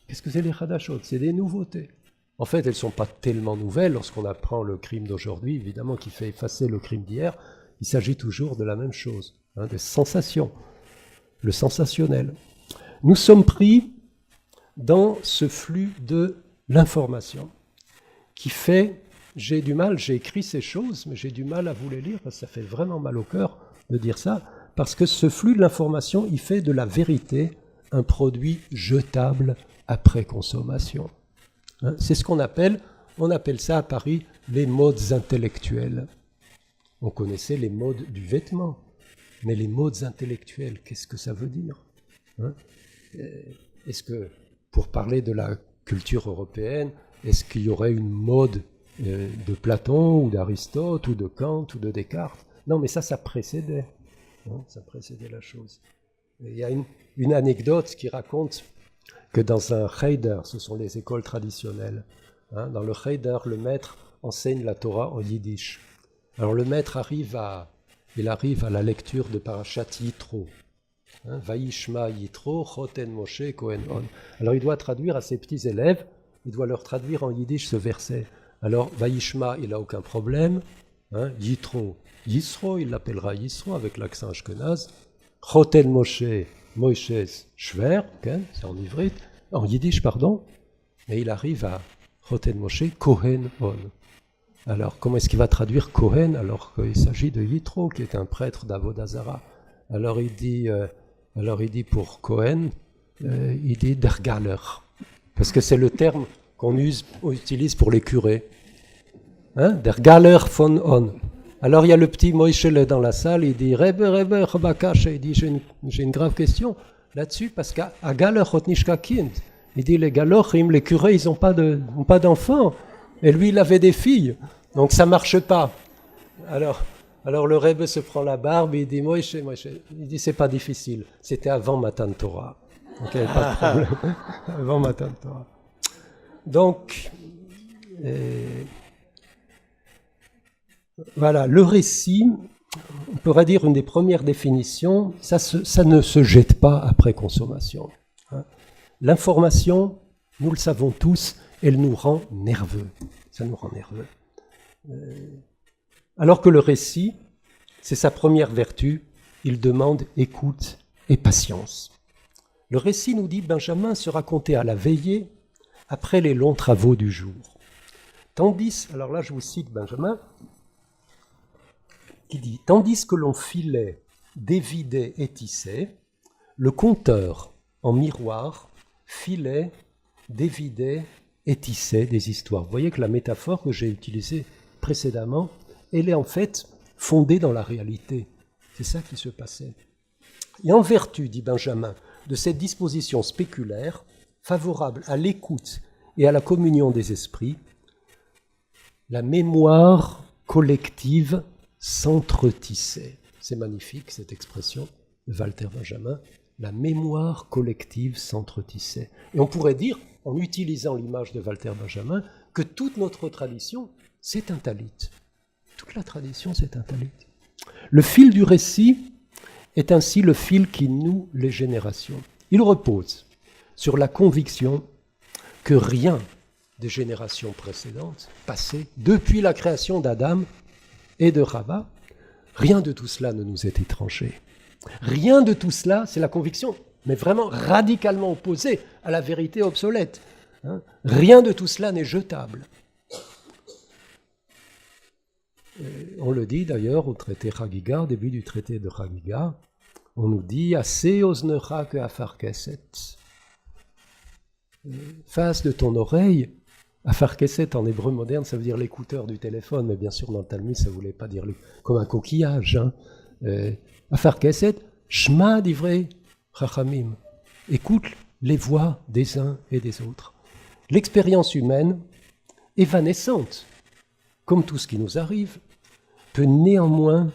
Qu'est-ce que c'est les chadashot? C'est des nouveautés. En fait, elles ne sont pas tellement nouvelles lorsqu'on apprend le crime d'aujourd'hui, évidemment, qui fait effacer le crime d'hier. Il s'agit toujours de la même chose, hein, des sensations, le sensationnel. Nous sommes pris dans ce flux de l'information qui fait, j'ai écrit ces choses, mais j'ai du mal à vous les lire, parce que ça fait vraiment mal au cœur de dire ça, parce que ce flux de l'information, il fait de la vérité un produit jetable après consommation. Hein, c'est ce on appelle ça à Paris les modes intellectuels. On connaissait les modes du vêtement, mais les modes intellectuels, qu'est-ce que ça veut dire? Hein? Est-ce que, pour parler de la culture européenne, est-ce qu'il y aurait une mode de Platon ou d'Aristote ou de Kant ou de Descartes? Non, mais ça précédait. Hein, ça précédait la chose. Et il y a une anecdote qui raconte que dans un cheder, ce sont les écoles traditionnelles, hein, dans le cheder, le maître enseigne la Torah en yiddish. Alors le maître arrive à la lecture de Parashat Yitro. Hein, Vaishma Yitro, Choten Moshe Kohen On. Alors il doit traduire à ses petits élèves, il doit leur traduire en yiddish ce verset. Alors Vaishma, il n'a aucun problème. Hein, Yitro, Yisro, il l'appellera Yisro avec l'accent ashkenaz. Choten Moshe, Moïse Shver, okay, c'est en yiddish, pardon. Et il arrive à Choten Moshe Kohen On. Alors, comment est-ce qu'il va traduire Kohen alors qu'il s'agit de Yitro, qui est un prêtre d'Avodah Zara? Alors il dit pour Kohen, il dit der Galer, parce que c'est le terme qu'on utilise pour les curés. Hein? Der Galer von On. Alors il y a le petit Moïchele dans la salle, il dit Rebbe, Chabakash, il dit j'ai une grave question là-dessus, parce qu'à Galer hot nishka kind, il dit les Galochim, les curés, ils n'ont pas d'enfants. Et lui, il avait des filles, donc ça ne marche pas. Alors le Rebbe se prend la barbe et il dit Moïse, il dit c'est pas difficile, c'était avant Matan Torah. Donc il n'y avait pas de problème. Avant Matan Torah. Donc, voilà, le récit, on pourrait dire une des premières définitions, ça ne se jette pas après consommation. Hein. L'information, nous le savons tous, elle nous rend nerveux. Ça nous rend nerveux. Alors que le récit, c'est sa première vertu, il demande écoute et patience. Le récit, nous dit Benjamin, sera compté à la veillée, après les longs travaux du jour. Tandis, alors là je vous cite Benjamin, qui dit « Tandis que l'on filait, dévidait et tissait, le conteur, en miroir, filait, dévidait et tissait des histoires. » Vous voyez que la métaphore que j'ai utilisée précédemment, elle est en fait fondée dans la réalité. C'est ça qui se passait. Et en vertu, dit Benjamin, de cette disposition spéculaire, favorable à l'écoute et à la communion des esprits, la mémoire collective s'entretissait. C'est magnifique cette expression de Walter Benjamin. La mémoire collective s'entretissait. Et on pourrait dire, en utilisant l'image de Walter Benjamin, que toute notre tradition, c'est un talit. Toute la tradition, c'est un talit. Le fil du récit est ainsi le fil qui noue les générations. Il repose sur la conviction que rien des générations précédentes, passées, depuis la création d'Adam et de Chava, rien de tout cela ne nous est étranger. Rien de tout cela, c'est la conviction, mais vraiment radicalement opposée à la vérité obsolète. Rien de tout cela n'est jetable. On le dit d'ailleurs au traité Chagiga, au début du traité de Chagiga, on nous dit « Assez oznecha que afar keset ». Face de ton oreille, afar keset en hébreu moderne, ça veut dire l'écouteur du téléphone, mais bien sûr dans le Talmud, ça ne voulait pas dire comme un coquillage. Afar keset, shma divrei chachamim. Écoute les voix des uns et des autres. L'expérience humaine, évanescente, comme tout ce qui nous arrive, peut néanmoins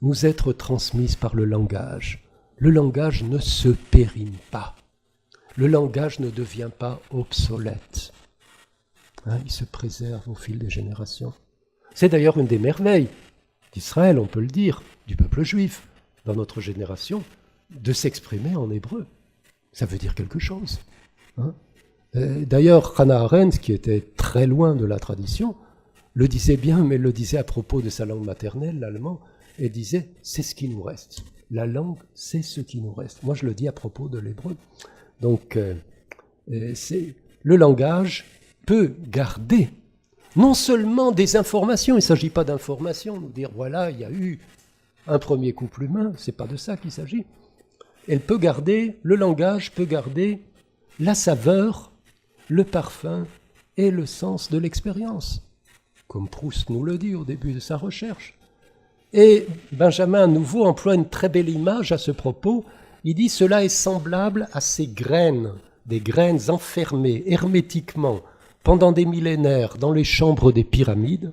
nous être transmise par le langage. Le langage ne se périme pas. Le langage ne devient pas obsolète. Il se préserve au fil des générations. C'est d'ailleurs une des merveilles d'Israël, on peut le dire, du peuple juif, dans notre génération, de s'exprimer en hébreu. Ça veut dire quelque chose. D'ailleurs, Hannah Arendt, qui était très loin de la tradition, le disait bien, mais le disait à propos de sa langue maternelle, l'allemand, et disait « c'est ce qui nous reste ». La langue, c'est ce qui nous reste. Moi, je le dis à propos de l'hébreu. Donc, le langage peut garder non seulement des informations, il ne s'agit pas d'informations, nous dire « voilà, il y a eu un premier couple humain », ce n'est pas de ça qu'il s'agit. Le langage peut garder la saveur, le parfum et le sens de l'expérience, comme Proust nous le dit au début de sa recherche. Et Benjamin, à nouveau, emploie une très belle image à ce propos. Il dit « Cela est semblable à ces graines, des graines enfermées hermétiquement pendant des millénaires dans les chambres des pyramides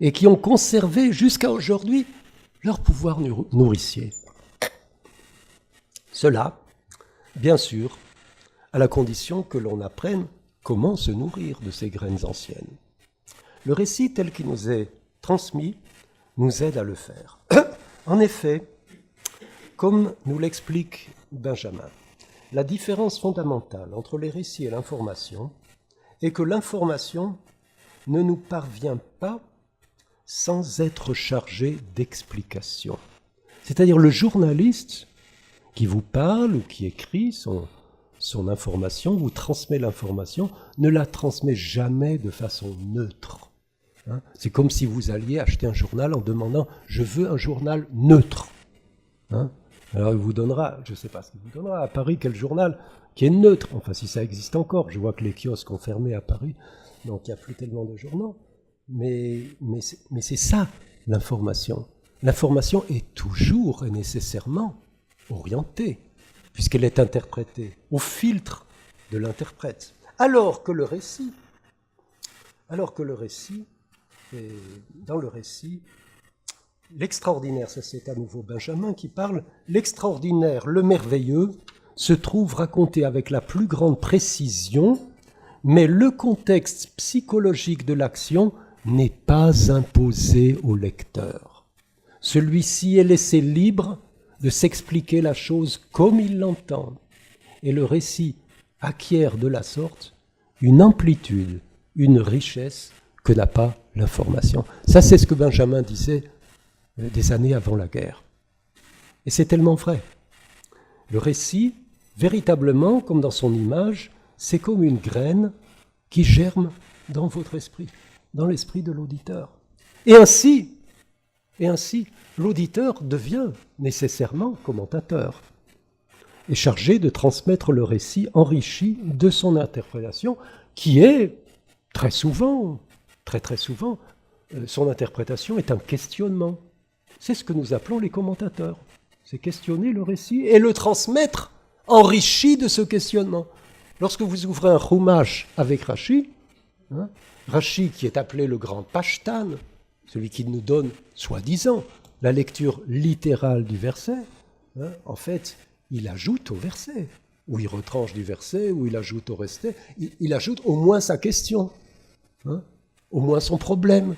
et qui ont conservé jusqu'à aujourd'hui leur pouvoir nourricier. » Cela, bien sûr, à la condition que l'on apprenne comment se nourrir de ces graines anciennes. Le récit tel qu'il nous est transmis nous aide à le faire. En effet, comme nous l'explique Benjamin, la différence fondamentale entre les récits et l'information est que l'information ne nous parvient pas sans être chargée d'explications. C'est-à-dire le journaliste qui vous parle ou qui écrit son information, vous transmet l'information, ne la transmet jamais de façon neutre. C'est comme si vous alliez acheter un journal en demandant « je veux un journal neutre ». Alors il vous donnera, je ne sais pas ce qu'il vous donnera, à Paris quel journal qui est neutre, enfin si ça existe encore, je vois que les kiosques ont fermé à Paris, donc il n'y a plus tellement de journaux, mais c'est ça l'information. L'information est toujours et nécessairement orientée, puisqu'elle est interprétée au filtre de l'interprète. Alors que le récit, dans le récit, l'extraordinaire, ça c'est à nouveau Benjamin qui parle, l'extraordinaire, le merveilleux, se trouve raconté avec la plus grande précision, mais le contexte psychologique de l'action n'est pas imposé au lecteur. Celui-ci est laissé libre de s'expliquer la chose comme il l'entend, et le récit acquiert de la sorte une amplitude, une richesse que n'a pas l'information. Ça, c'est ce que Benjamin disait des années avant la guerre. Et c'est tellement vrai. Le récit, véritablement, comme dans son image, c'est comme une graine qui germe dans votre esprit, dans l'esprit de l'auditeur. Et ainsi, l'auditeur devient nécessairement commentateur et chargé de transmettre le récit enrichi de son interprétation, qui est très souvent, très souvent, son interprétation est un questionnement. C'est ce que nous appelons les commentateurs. C'est questionner le récit et le transmettre enrichi de ce questionnement. Lorsque vous ouvrez un chumash avec Rashi, Rashi qui est appelé le grand Pashtan, celui qui nous donne, soi-disant, la lecture littérale du verset, en fait, il ajoute au verset, ou il retranche du verset, ou il ajoute au resté, il ajoute au moins sa question, au moins son problème.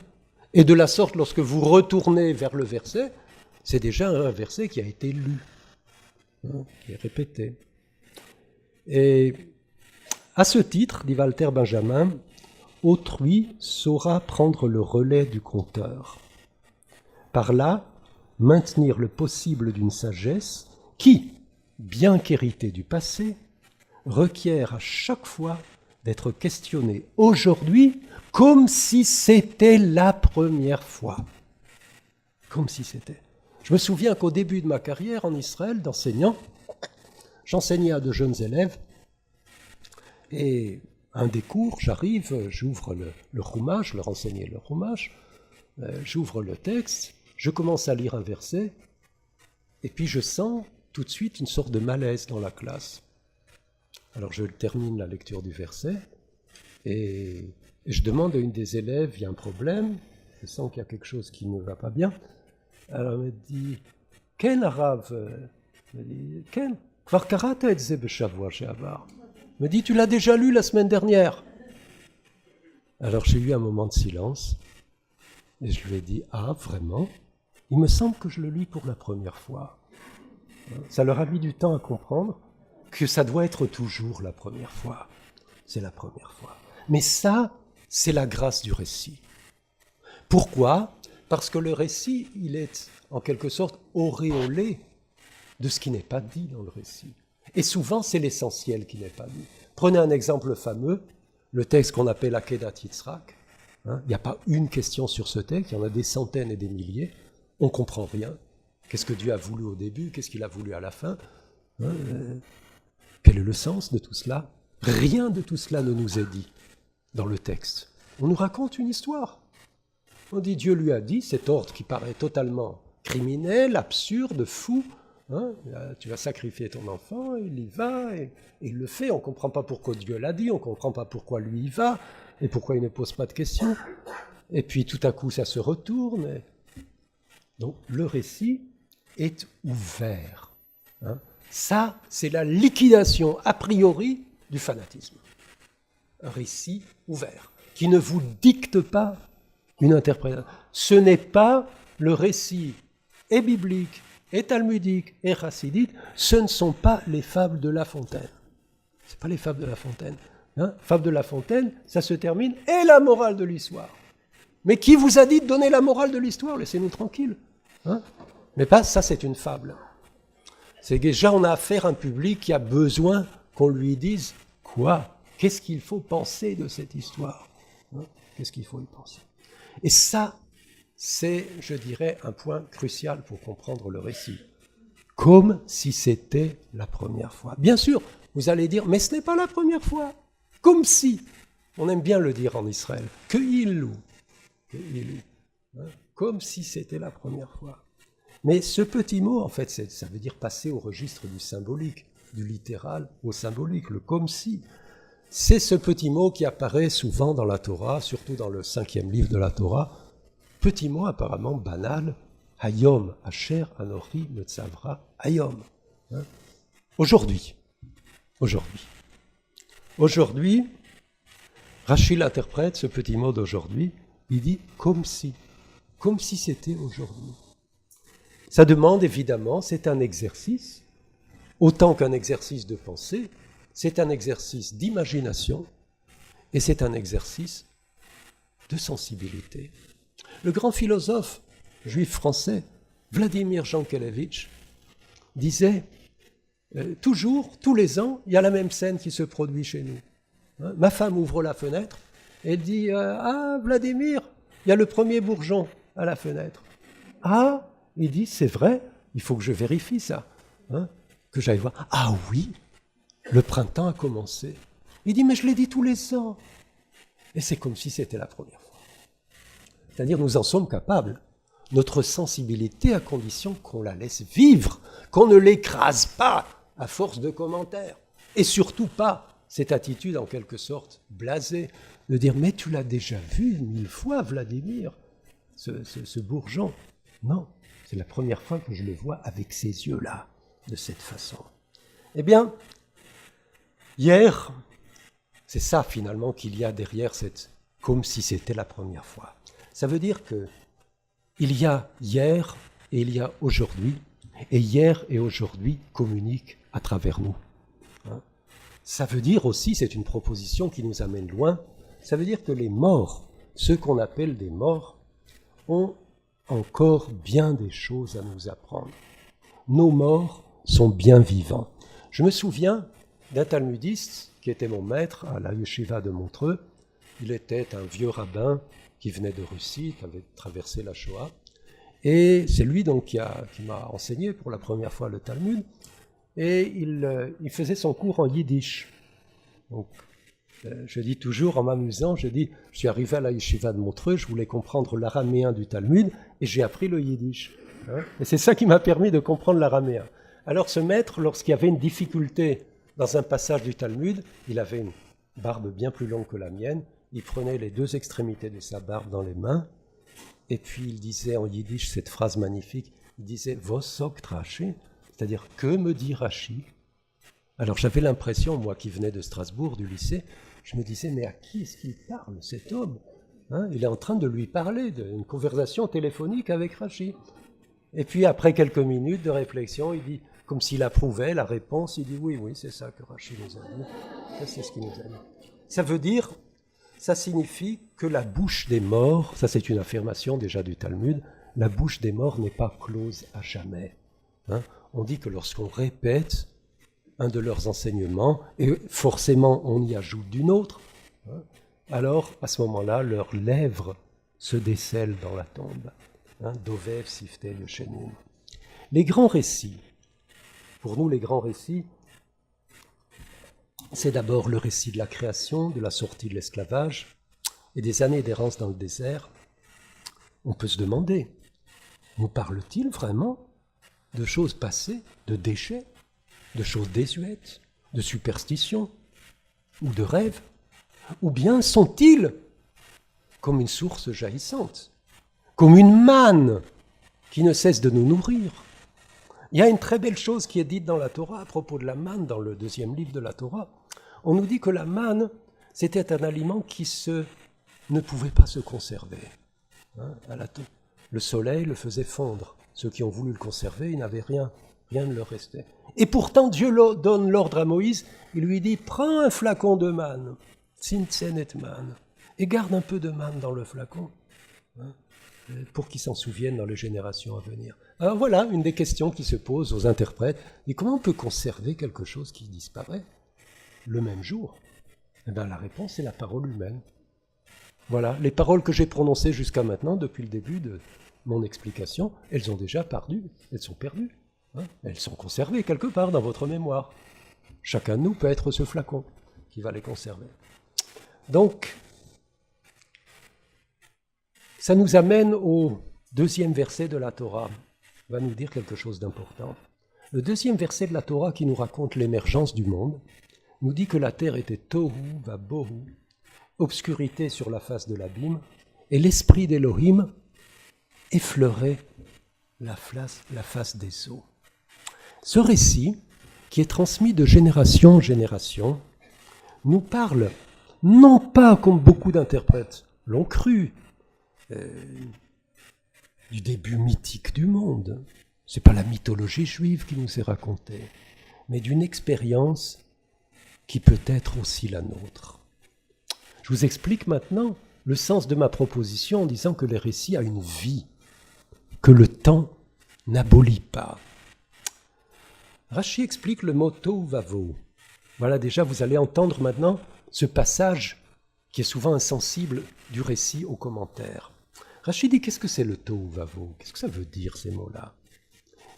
Et de la sorte, lorsque vous retournez vers le verset, c'est déjà un verset qui a été lu, qui est répété. Et À ce titre, dit Walter Benjamin, autrui saura prendre le relais du conteur. Par là, maintenir le possible d'une sagesse qui, bien qu'héritée du passé, requiert à chaque fois d'être questionnée aujourd'hui comme si c'était la première fois. Comme si c'était. Je me souviens qu'au début de ma carrière en Israël d'enseignant, j'enseignais à de jeunes élèves et un des cours, j'arrive, j'ouvre le Chumash, je leur enseignais le Chumash, j'ouvre le texte, je commence à lire un verset et puis je sens tout de suite une sorte de malaise dans la classe. Alors je termine la lecture du verset et je demande à une des élèves, il y a un problème, je sens qu'il y a quelque chose qui ne va pas bien. Alors elle me dit, Ken Arav, me dit, Ken, kvar karata et ze beshavua she'avar. Me dit, tu l'as déjà lu la semaine dernière. Alors j'ai eu un moment de silence et je lui ai dit, ah vraiment? Il me semble que je le lis pour la première fois. Ça leur a mis du temps à comprendre que ça doit être toujours la première fois. C'est la première fois. Mais ça, c'est la grâce du récit. Pourquoi ? Parce que le récit, il est en quelque sorte auréolé de ce qui n'est pas dit dans le récit. Et souvent, c'est l'essentiel qui n'est pas dit. Prenez un exemple fameux, le texte qu'on appelle Akedat Yitzhak. Il n'y a pas une question sur ce texte, il y en a des centaines et des milliers. On ne comprend rien. Qu'est-ce que Dieu a voulu au début? Qu'est-ce qu'il a voulu à la fin? Quel est le sens de tout cela? Rien de tout cela ne nous est dit dans le texte. On nous raconte une histoire. On dit Dieu lui a dit, cet ordre qui paraît totalement criminel, absurde, fou, tu vas sacrifier ton enfant, il y va, et il le fait. On ne comprend pas pourquoi Dieu l'a dit, on ne comprend pas pourquoi lui y va, et pourquoi il ne pose pas de questions. Et puis tout à coup ça se retourne. Donc le récit est ouvert. Ça, c'est la liquidation a priori du fanatisme. Un récit ouvert, qui ne vous dicte pas une interprétation. Ce n'est pas le récit et biblique, et talmudique, et chassidite, ce ne sont pas les fables de La Fontaine. Ce pas les fables de La Fontaine. Fables de La Fontaine, ça se termine, et la morale de l'histoire. Mais qui vous a dit de donner la morale de l'histoire? Laissez-nous tranquilles. Mais pas ça, c'est une fable. C'est déjà, on a affaire à un public qui a besoin qu'on lui dise quoi? Qu'est-ce qu'il faut penser de cette histoire? Qu'est-ce qu'il faut y penser? Et ça, c'est, je dirais, un point crucial pour comprendre le récit. Comme si c'était la première fois. Bien sûr, vous allez dire, mais ce n'est pas la première fois. Comme si, on aime bien le dire en Israël, que ilou, comme si c'était la première fois. Mais ce petit mot, en fait, ça veut dire passer au registre du symbolique, du littéral au symbolique, le comme si. C'est ce petit mot qui apparaît souvent dans la Torah, surtout dans le 5e livre de la Torah. Petit mot apparemment banal, Hayom, Asher, Anochi, Metzavra, Hayom. Aujourd'hui, Rachid interprète ce petit mot d'aujourd'hui, il dit comme si c'était aujourd'hui. Ça demande évidemment, c'est un exercice, autant qu'un exercice de pensée, c'est un exercice d'imagination et c'est un exercice de sensibilité. Le grand philosophe juif français, Vladimir Jankélévitch, disait toujours, tous les ans, il y a la même scène qui se produit chez nous. Ma femme ouvre la fenêtre, elle dit ah Vladimir, il y a le premier bourgeon à la fenêtre. Ah, il dit c'est vrai, il faut que je vérifie ça, que j'aille voir. Ah oui, le printemps a commencé. Il dit mais je l'ai dit tous les ans. Et c'est comme si c'était la première fois. C'est-à-dire nous en sommes capables. Notre sensibilité à condition qu'on la laisse vivre, qu'on ne l'écrase pas à force de commentaires. Et surtout pas cette attitude en quelque sorte blasée de dire mais tu l'as déjà vu 1000 fois Vladimir, ce bourgeon. Non, c'est la première fois que je le vois avec ces yeux-là, de cette façon. Eh bien, hier, c'est ça finalement qu'il y a derrière cette comme si c'était la première fois. Ça veut dire que il y a hier et il y a aujourd'hui, et hier et aujourd'hui communiquent à travers nous. Ça veut dire aussi, c'est une proposition qui nous amène loin, ça veut dire que les morts, ceux qu'on appelle des morts, ont encore bien des choses à nous apprendre. Nos morts sont bien vivants. Je me souviens d'un talmudiste qui était mon maître à la yeshiva de Montreux. Il était un vieux rabbin qui venait de Russie, qui avait traversé la Shoah. Et c'est lui donc qui m'a enseigné pour la première fois le Talmud. Et il faisait son cours en yiddish. Donc, je dis toujours en m'amusant, je suis arrivé à la yeshiva de Montreux, je voulais comprendre l'araméen du Talmud et j'ai appris le yiddish. Et c'est ça qui m'a permis de comprendre l'araméen. Alors ce maître, lorsqu'il y avait une difficulté dans un passage du Talmud, il avait une barbe bien plus longue que la mienne, il prenait les deux extrémités de sa barbe dans les mains et puis il disait en yiddish cette phrase magnifique, il disait « Vos sok traché », c'est-à-dire « Que me dit Rashi ?» Alors j'avais l'impression, moi qui venais de Strasbourg, du lycée, je me disais, mais à qui est-ce qu'il parle, cet homme, il est en train de lui parler, d'une conversation téléphonique avec Rashi. Et puis après quelques minutes de réflexion, il dit, comme s'il approuvait la réponse, il dit, oui, c'est ça que Rashi nous a dit, ça c'est ce qu'il nous a dit. Ça veut dire, ça signifie que la bouche des morts, ça c'est une affirmation déjà du Talmud, la bouche des morts n'est pas close à jamais. On dit que lorsqu'on répète un de leurs enseignements, et forcément on y ajoute d'une autre, alors à ce moment-là, leurs lèvres se décèlent dans la tombe. Dovev sifte yoshenim. Les grands récits, pour nous les grands récits, c'est d'abord le récit de la création, de la sortie de l'esclavage et des années d'errance dans le désert. On peut se demander, nous parle-t-il vraiment de choses passées, de déchets, de choses désuètes, de superstitions ou de rêves? Ou bien sont-ils comme une source jaillissante, comme une manne qui ne cesse de nous nourrir? Il y a une très belle chose qui est dite dans la Torah à propos de la manne, dans le 2e livre de la Torah. On nous dit que la manne, c'était un aliment qui ne pouvait pas se conserver. Le soleil le faisait fondre. Ceux qui ont voulu le conserver, ils n'avaient rien ne leur restait. Et pourtant, Dieu donne l'ordre à Moïse, il lui dit, prends un flacon de manne, tzintzen et manne, et garde un peu de manne dans le flacon, pour qu'ils s'en souviennent dans les générations à venir. Alors voilà une des questions qui se posent aux interprètes. Et comment on peut conserver quelque chose qui disparaît le même jour? Eh bien, la réponse est la parole humaine. Voilà, les paroles que j'ai prononcées jusqu'à maintenant, depuis le début de mon explication, elles ont déjà perdu, elles sont perdues. Elles sont conservées quelque part dans votre mémoire. Chacun de nous peut être ce flacon qui va les conserver. Donc, ça nous amène au 2e verset de la Torah. Il va nous dire quelque chose d'important. Le 2e verset de la Torah qui nous raconte l'émergence du monde nous dit que la terre était tohu va bohu, obscurité sur la face de l'abîme, et l'esprit d'Élohim effleurait la face des eaux. Ce récit, qui est transmis de génération en génération, nous parle, non pas comme beaucoup d'interprètes l'ont cru, du début mythique du monde. Ce n'est pas la mythologie juive qui nous est racontée, mais d'une expérience qui peut être aussi la nôtre. Je vous explique maintenant le sens de ma proposition en disant que les récits ont une vie, que le temps n'abolit pas. Rashi explique le mot tohu vavo. Voilà, déjà, vous allez entendre maintenant ce passage qui est souvent insensible du récit aux commentaires. Rashi dit, qu'est-ce que c'est le tohu vavo? Qu'est-ce que ça veut dire, ces mots-là?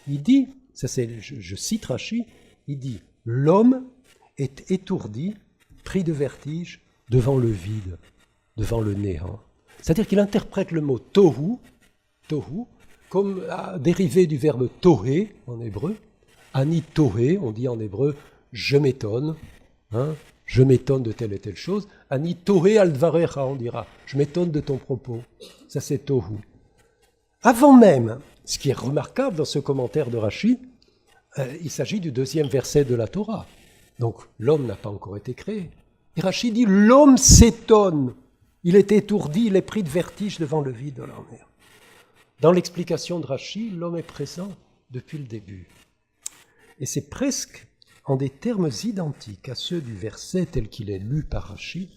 Il dit, je cite Rashi, il dit, l'homme est étourdi, pris de vertige devant le vide, devant le néant. C'est-à-dire qu'il interprète le mot tohu, comme dérivé du verbe tohé en hébreu. Ani tohé, on dit en hébreu, je m'étonne, je m'étonne de telle et telle chose. Ani tohé al dvarecha, on dira, je m'étonne de ton propos. Ça c'est tohu. Avant même, ce qui est remarquable dans ce commentaire de Rashi, il s'agit du 2e verset de la Torah. Donc l'homme n'a pas encore été créé. Et Rashi dit, l'homme s'étonne, il est étourdi, il est pris de vertige devant le vide de la mer. Dans l'explication de Rashi, l'homme est présent depuis le début. Et c'est presque en des termes identiques à ceux du verset tel qu'il est lu par Rachid,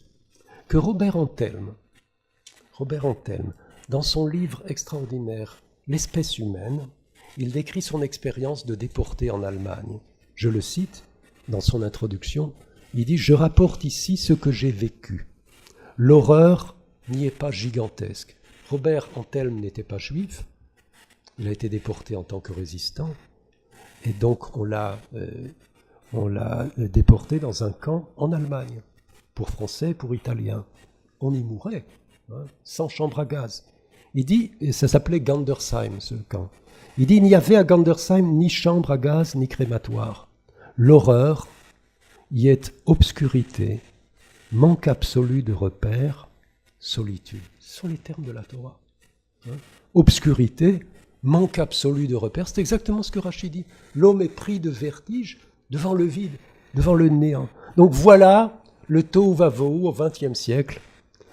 que Robert Antelme, dans son livre extraordinaire « L'espèce humaine », il décrit son expérience de déporté en Allemagne. Je le cite dans son introduction, il dit « Je rapporte ici ce que j'ai vécu. L'horreur n'y est pas gigantesque. » Robert Antelme n'était pas juif, il a été déporté en tant que résistant, et donc on l'a déporté dans un camp en Allemagne, pour Français, pour Italiens. On y mourait, sans chambre à gaz. Il dit, et ça s'appelait Gandersheim, ce camp. Il dit, il n'y avait à Gandersheim ni chambre à gaz, ni crématoire. L'horreur y est obscurité, manque absolu de repères, solitude. Ce sont les termes de la Torah. Obscurité, manque absolu de repères, c'est exactement ce que Rachid dit. L'homme est pris de vertige devant le vide, devant le néant. Donc voilà le tohu vavohu au XXe siècle,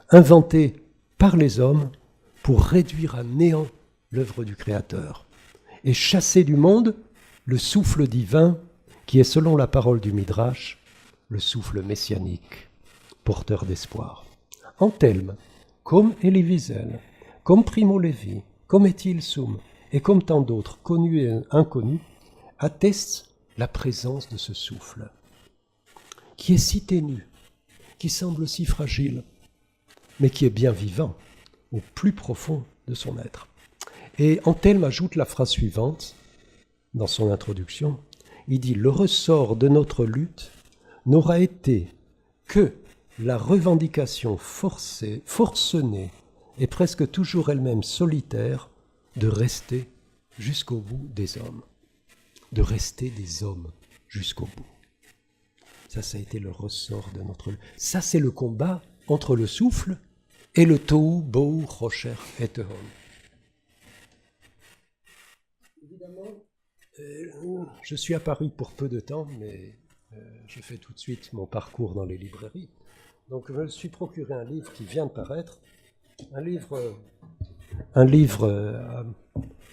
inventé par les hommes pour réduire à néant l'œuvre du Créateur et chasser du monde le souffle divin qui est, selon la parole du Midrash, le souffle messianique, porteur d'espoir. Antelme, comme Elie Wiesel, comme Primo Levi, comme Étienne Soum et comme tant d'autres, connus et inconnus, attestent la présence de ce souffle, qui est si ténu, qui semble si fragile, mais qui est bien vivant au plus profond de son être. Et Antelme ajoute la phrase suivante dans son introduction. Il dit « Le ressort de notre lutte n'aura été que la revendication forcenée et presque toujours elle-même solitaire de rester jusqu'au bout des hommes. De rester des hommes jusqu'au bout. » Ça a été le ressort de notre lutte. Ça, c'est le combat entre le souffle et le tohu, bohu, rocher et tehom. Évidemment, je suis à Paris pour peu de temps, mais je fais tout de suite mon parcours dans les librairies. Donc je me suis procuré un livre qui vient de paraître, un livre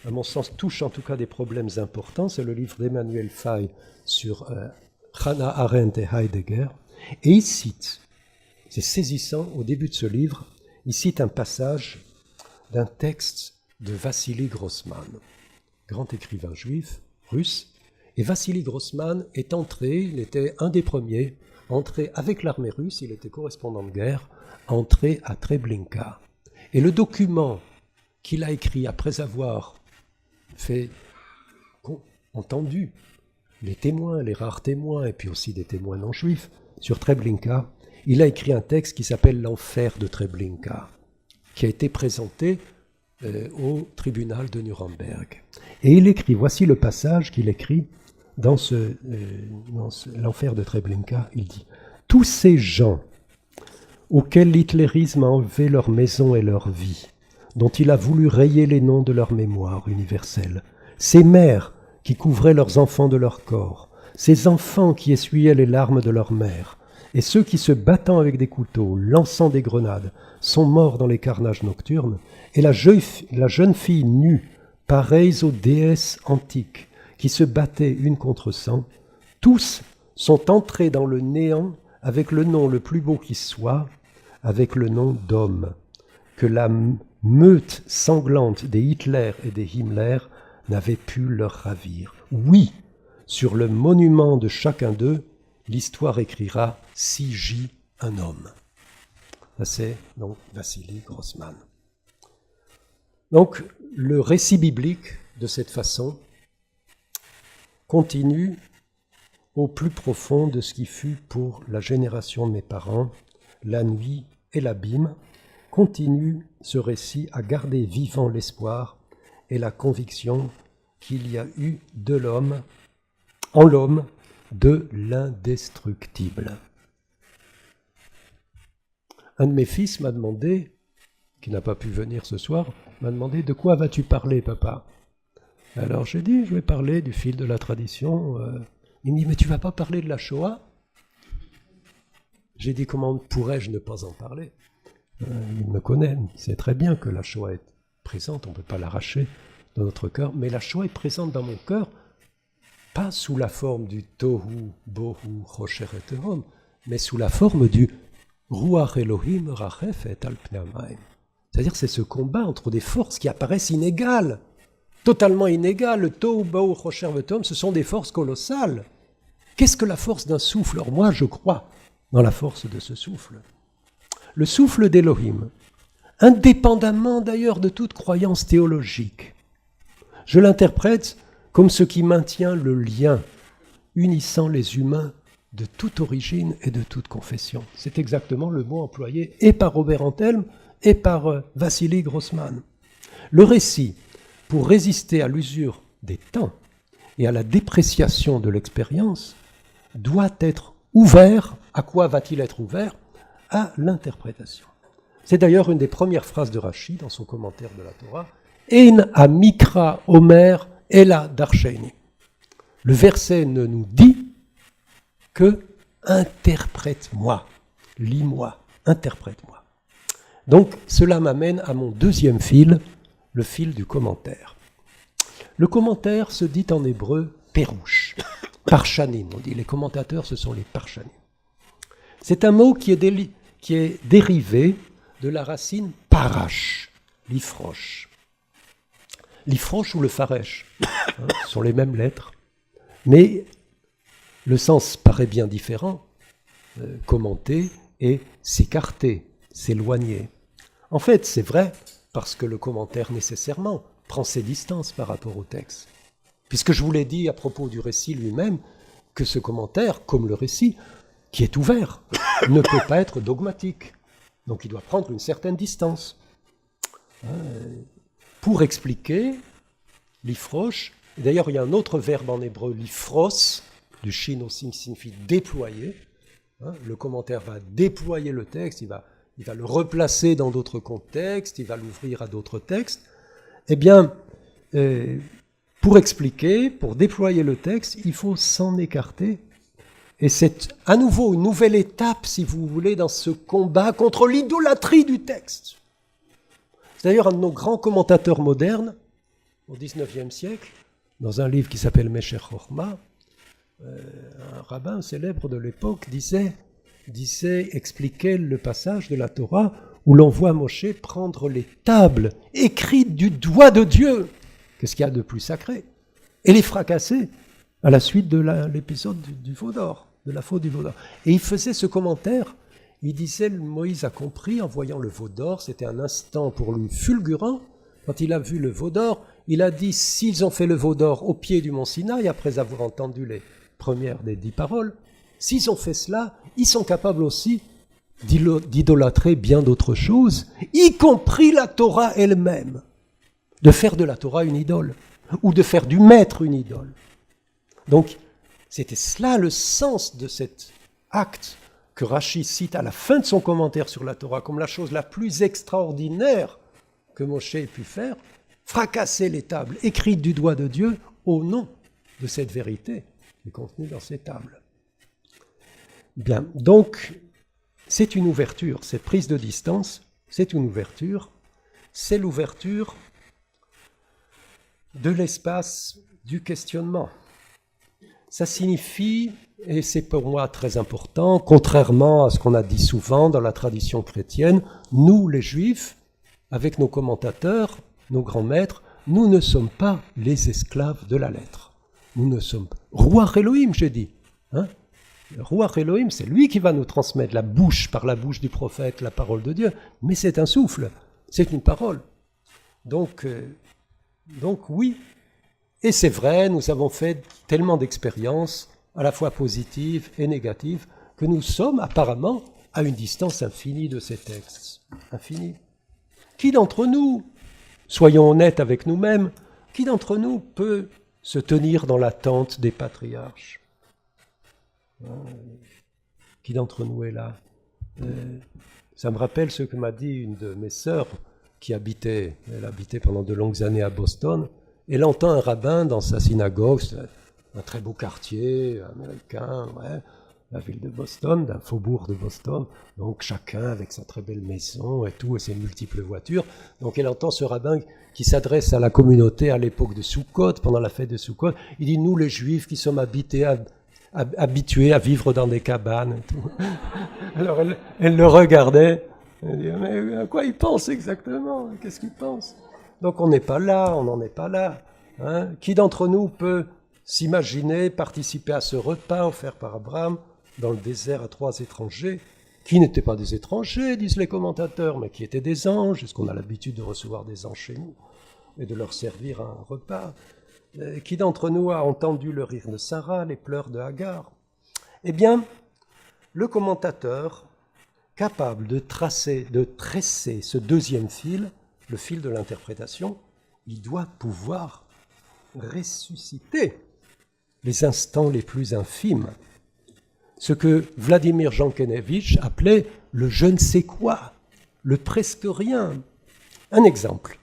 à mon sens touche en tout cas des problèmes importants, c'est le livre d'Emmanuel Faye sur Hannah Arendt et Heidegger, et il cite, c'est saisissant au début de ce livre, il cite un passage d'un texte de Vassili Grossman, grand écrivain juif, russe, et Vassili Grossman est entré, il était un des premiers, entré avec l'armée russe, il était correspondant de guerre, entré à Treblinka. Et le document qu'il a écrit après avoir entendu les témoins, les rares témoins, et puis aussi des témoins non juifs, sur Treblinka, il a écrit un texte qui s'appelle « L'enfer de Treblinka », qui a été présenté au tribunal de Nuremberg. Et il écrit, voici le passage qu'il écrit dans l'enfer de Treblinka, il dit « Tous ces gens auxquels l'hitlérisme a enlevé leur maison et leur vie, dont il a voulu rayer les noms de leur mémoire universelle, ces mères qui couvraient leurs enfants de leur corps, ces enfants qui essuyaient les larmes de leur mère, et ceux qui, se battant avec des couteaux, lançant des grenades, sont morts dans les carnages nocturnes, et la jeune fille nue, pareilles aux déesses antiques, qui se battaient une contre 100, tous sont entrés dans le néant avec le nom le plus beau qui soit, avec le nom d'homme, que la meute sanglante des Hitler et des Himmler n'avait pu leur ravir. Oui, sur le monument de chacun d'eux, l'histoire écrira « Si gît un homme ». Ça c'est donc Vassili Grossman. Donc le récit biblique, de cette façon, continue au plus profond de ce qui fut pour la génération de mes parents, la nuit et l'abîme, continue ce récit à garder vivant l'espoir et la conviction qu'il y a eu en l'homme, de l'indestructible. Un de mes fils m'a demandé, qui n'a pas pu venir ce soir, m'a demandé « De quoi vas-tu parler, papa ?» Alors j'ai dit « Je vais parler du fil de la tradition. » Il me dit « Mais tu vas pas parler de la Shoah ?» J'ai dit « Comment pourrais-je ne pas en parler ?» Il me connaît, il sait très bien que la Shoah est présente, on ne peut pas l'arracher dans notre cœur, mais la Shoah est présente dans mon cœur pas sous la forme du tohu, bohu, rocher et tehom, mais sous la forme du ruach Elohim rachefet al pnei hamayim. C'est-à-dire c'est ce combat entre des forces qui apparaissent inégales, totalement inégales. Le tohu, bohu, rocher et tehom, ce sont des forces colossales. Qu'est-ce que la force d'un souffle? Alors moi, je crois dans la force de ce souffle. Le souffle d'Elohim, indépendamment d'ailleurs de toute croyance théologique, je l'interprète comme ce qui maintient le lien unissant les humains de toute origine et de toute confession. C'est exactement le mot employé et par Robert Antelme et par Vassili Grossman. Le récit, pour résister à l'usure des temps et à la dépréciation de l'expérience, doit être ouvert. À quoi va-t-il être ouvert? À l'interprétation. C'est d'ailleurs une des premières phrases de Rashi dans son commentaire de la Torah. Ein amikra omer ela darsheni. Le verset ne nous dit que interprète-moi, lis-moi, interprète-moi. Donc cela m'amène à mon deuxième fil, le fil du commentaire. Le commentaire se dit en hébreu perouche, parshanim, on dit les commentateurs ce sont les parshanim. C'est un mot qui est dérivé de la racine parash, l'ifroche. L'ifroche ou le faresh, ce sont les mêmes lettres, mais le sens paraît bien différent. Commenter et s'écarter, s'éloigner. En fait, c'est vrai, parce que le commentaire nécessairement prend ses distances par rapport au texte. Puisque je vous l'ai dit à propos du récit lui-même, que ce commentaire, comme le récit, qui est ouvert, ne peut pas être dogmatique. Donc il doit prendre une certaine distance. Pour expliquer l'ifroche, et d'ailleurs il y a un autre verbe en hébreu, l'ifros, du shin aussi, qui signifie déployer. Le commentaire va déployer le texte, il va le replacer dans d'autres contextes, il va l'ouvrir à d'autres textes. Eh bien, pour expliquer, pour déployer le texte, il faut s'en écarter. Et c'est à nouveau une nouvelle étape, si vous voulez, dans ce combat contre l'idolâtrie du texte. C'est d'ailleurs un de nos grands commentateurs modernes, au XIXe siècle, dans un livre qui s'appelle Mesher Chochma, un rabbin célèbre de l'époque expliquait le passage de la Torah où l'on voit Moshe prendre les tables écrites du doigt de Dieu, qu'est-ce qu'il y a de plus sacré, et les fracasser à la suite de l'épisode du veau d'or, de la faute du veau d'or. Et il faisait ce commentaire, il disait, Moïse a compris en voyant le veau d'or, c'était un instant pour lui fulgurant, quand il a vu le veau d'or, il a dit, s'ils ont fait le veau d'or au pied du mont Sinaï, après avoir entendu les premières des 10 paroles, s'ils ont fait cela, ils sont capables aussi d'idolâtrer bien d'autres choses, y compris la Torah elle-même, de faire de la Torah une idole, ou de faire du maître une idole. Donc, c'était cela le sens de cet acte que Rashi cite à la fin de son commentaire sur la Torah comme la chose la plus extraordinaire que Moshe ait pu faire, fracasser les tables écrites du doigt de Dieu au nom de cette vérité qui est contenue dans ces tables. Bien, donc, c'est une ouverture, cette prise de distance, c'est une ouverture, c'est l'ouverture de l'espace du questionnement. Ça signifie, et c'est pour moi très important, contrairement à ce qu'on a dit souvent dans la tradition chrétienne, nous les Juifs, avec nos commentateurs, nos grands maîtres, nous ne sommes pas les esclaves de la lettre. Nous ne sommes pas. Ruach Elohim, j'ai dit. Le Ruach Elohim, c'est lui qui va nous transmettre la bouche, par la bouche du prophète, la parole de Dieu. Mais c'est un souffle, c'est une parole. Donc oui. Et c'est vrai, nous avons fait tellement d'expériences, à la fois positives et négatives, que nous sommes apparemment à une distance infinie de ces textes. Infinie. Qui d'entre nous, soyons honnêtes avec nous-mêmes, qui d'entre nous peut se tenir dans l'attente des patriarches? Qui d'entre nous est là? Ça me rappelle ce que m'a dit une de mes sœurs qui habitait pendant de longues années à Boston. Elle entend un rabbin dans sa synagogue, un très beau quartier américain, ouais, la ville de Boston, d'un faubourg de Boston, donc chacun avec sa très belle maison et tout, et ses multiples voitures. Donc elle entend ce rabbin qui s'adresse à la communauté à l'époque de Sukkot, pendant la fête de Sukkot. Il dit, nous les Juifs qui sommes habitués à vivre dans des cabanes. Et tout. Alors elle le regardait, elle dit, mais à quoi il pense exactement? Qu'est-ce qu'il pense? Donc on n'est pas là, on n'en est pas là. Hein? Qui d'entre nous peut s'imaginer participer à ce repas offert par Abraham dans le désert à 3 étrangers, qui n'étaient pas des étrangers, disent les commentateurs, mais qui étaient des anges, est-ce qu'on a l'habitude de recevoir des anges chez nous et de leur servir un repas? Qui d'entre nous a entendu le rire de Sarah, les pleurs de Hagar? Eh bien, le commentateur, capable de tresser ce deuxième fil, le fil de l'interprétation, il doit pouvoir ressusciter les instants les plus infimes, ce que Vladimir Jankénevitch appelait le je ne sais quoi, le presque rien. Un exemple.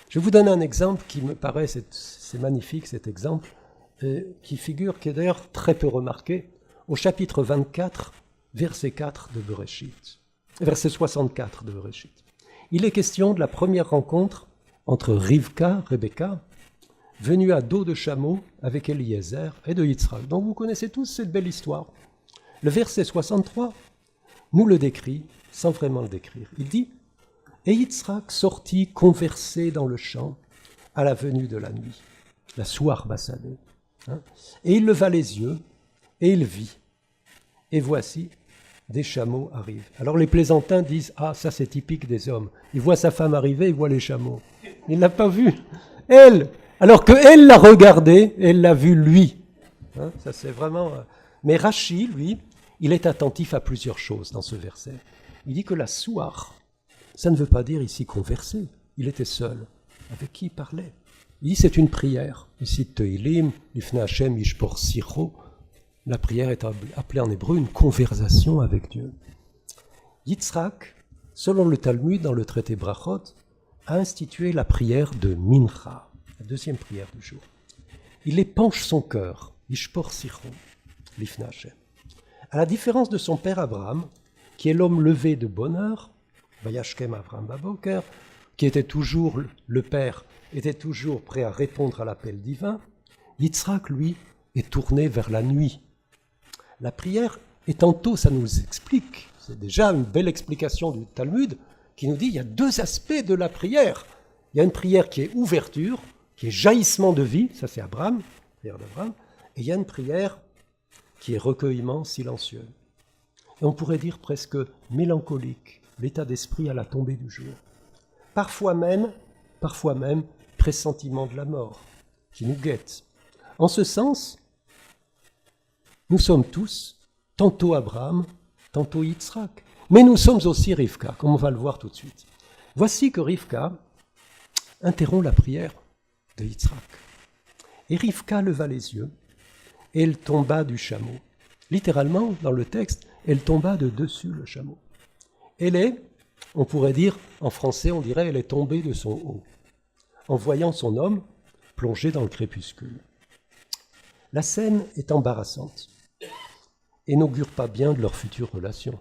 Je vous donne un exemple qui me paraît, c'est magnifique cet exemple, qui est d'ailleurs très peu remarqué, au chapitre 24, verset 4 de Bereshit, verset 64 de Bereshit. Il est question de la première rencontre entre Rebecca, venue à dos de chameau avec Eliezer et de Yitzhak. Donc vous connaissez tous cette belle histoire. Le verset 63 nous le décrit, sans vraiment le décrire. Il dit « Et Yitzhak sortit converser dans le champ à la venue de la nuit, la soir bassadée. Et il leva les yeux, et il vit. Et voici, des chameaux arrivent. » Alors les plaisantins disent « Ah, ça c'est typique des hommes. Il voit sa femme arriver, il voit les chameaux. Il ne l'a pas vu. Elle, alors qu'elle l'a regardé, elle l'a vu lui. » Ça c'est vraiment... Mais Rashi, lui, il est attentif à plusieurs choses dans ce verset. Il dit que la soir, ça ne veut pas dire ici converser. Il était seul. Avec qui il parlait? Il dit c'est une prière. Ici, Teilim, Lifnei Hashem, Yishpor Siro. La prière est appelée en hébreu une conversation avec Dieu. Yitzhak, selon le Talmud, dans le traité Brachot, a institué la prière de Mincha, la deuxième prière du jour. Il épanche son cœur, Yishpor Siro, Lifnei Hashem. À la différence de son père Abraham, qui est l'homme levé de bonheur, Vayashkem Avraham Baboker, qui était toujours, le père, était toujours prêt à répondre à l'appel divin, Yitzhak, lui, est tourné vers la nuit. La prière, et tantôt ça nous explique, c'est déjà une belle explication du Talmud, qui nous dit qu'il y a deux aspects de la prière. Il y a une prière qui est ouverture, qui est jaillissement de vie, ça c'est Abraham, prière d'Abraham, et il y a une prière qui est recueillement silencieux. Et on pourrait dire presque mélancolique, l'état d'esprit à la tombée du jour. Parfois même, pressentiment de la mort, qui nous guette. En ce sens, nous sommes tous, tantôt Abraham, tantôt Yitzhak, mais nous sommes aussi Rivka, comme on va le voir tout de suite. Voici que Rivka interrompt la prière de Yitzhak. Et Rivka leva les yeux, et elle tomba du chameau. Littéralement, dans le texte, elle tomba de dessus le chameau. Elle est, on pourrait dire, en français, on dirait, elle est tombée de son haut, en voyant son homme plongé dans le crépuscule. La scène est embarrassante et n'augure pas bien de leur future relation.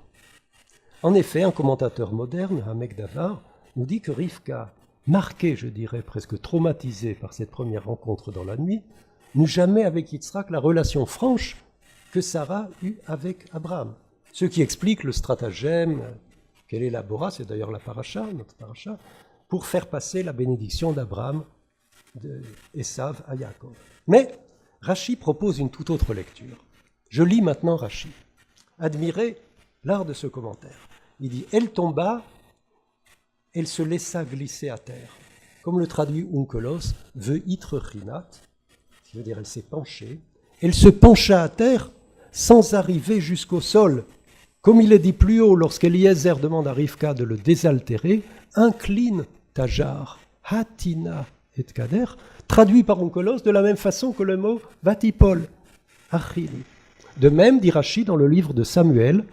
En effet, un commentateur moderne, Hamek Davar, nous dit que Rivka, marquée, je dirais, presque traumatisée par cette première rencontre dans la nuit, n'eut jamais avec Yitzhak la relation franche que Sarah eut avec Abraham. Ce qui explique le stratagème qu'elle élabora, c'est d'ailleurs la paracha, notre paracha, pour faire passer la bénédiction d'Abraham, d'Esav à Yaakov. Mais Rashi propose une toute autre lecture. Je lis maintenant Rashi. Admirez l'art de ce commentaire. Il dit « Elle tomba, elle se laissa glisser à terre. » Comme le traduit Onkelos, « veut itre rinat », qui veut dire elle s'est penchée. Elle se pencha à terre sans arriver jusqu'au sol. Comme il est dit plus haut lorsqu'Eliezer demande à Rivka de le désaltérer, « incline ta jarre, hatina et kader », traduit par Onkelos de la même façon que le mot « vatipol », achil. De même, dit Rashi dans le livre de Samuel,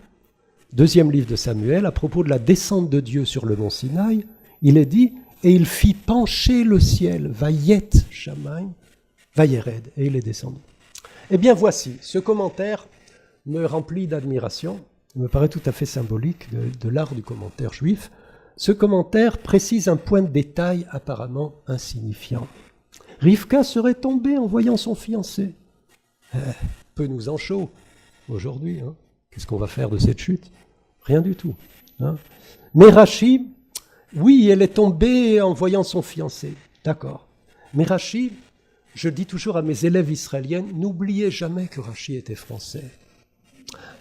deuxième livre de Samuel, à propos de la descente de Dieu sur le mont Sinaï, il est dit « et il fit pencher le ciel, vayet shamayim, vayered », et il est descendu. Eh bien voici, ce commentaire me remplit d'admiration, me paraît tout à fait symbolique de l'art du commentaire juif. Ce commentaire précise un point de détail apparemment insignifiant. Rivka serait tombée en voyant son fiancé. Peu nous en chaud aujourd'hui. Hein. Qu'est-ce qu'on va faire de cette chute? Rien du tout. Hein. Mais Rachi, oui, elle est tombée en voyant son fiancé. D'accord. Mais Rachi, je dis toujours à mes élèves israéliennes, n'oubliez jamais que Rachi était français.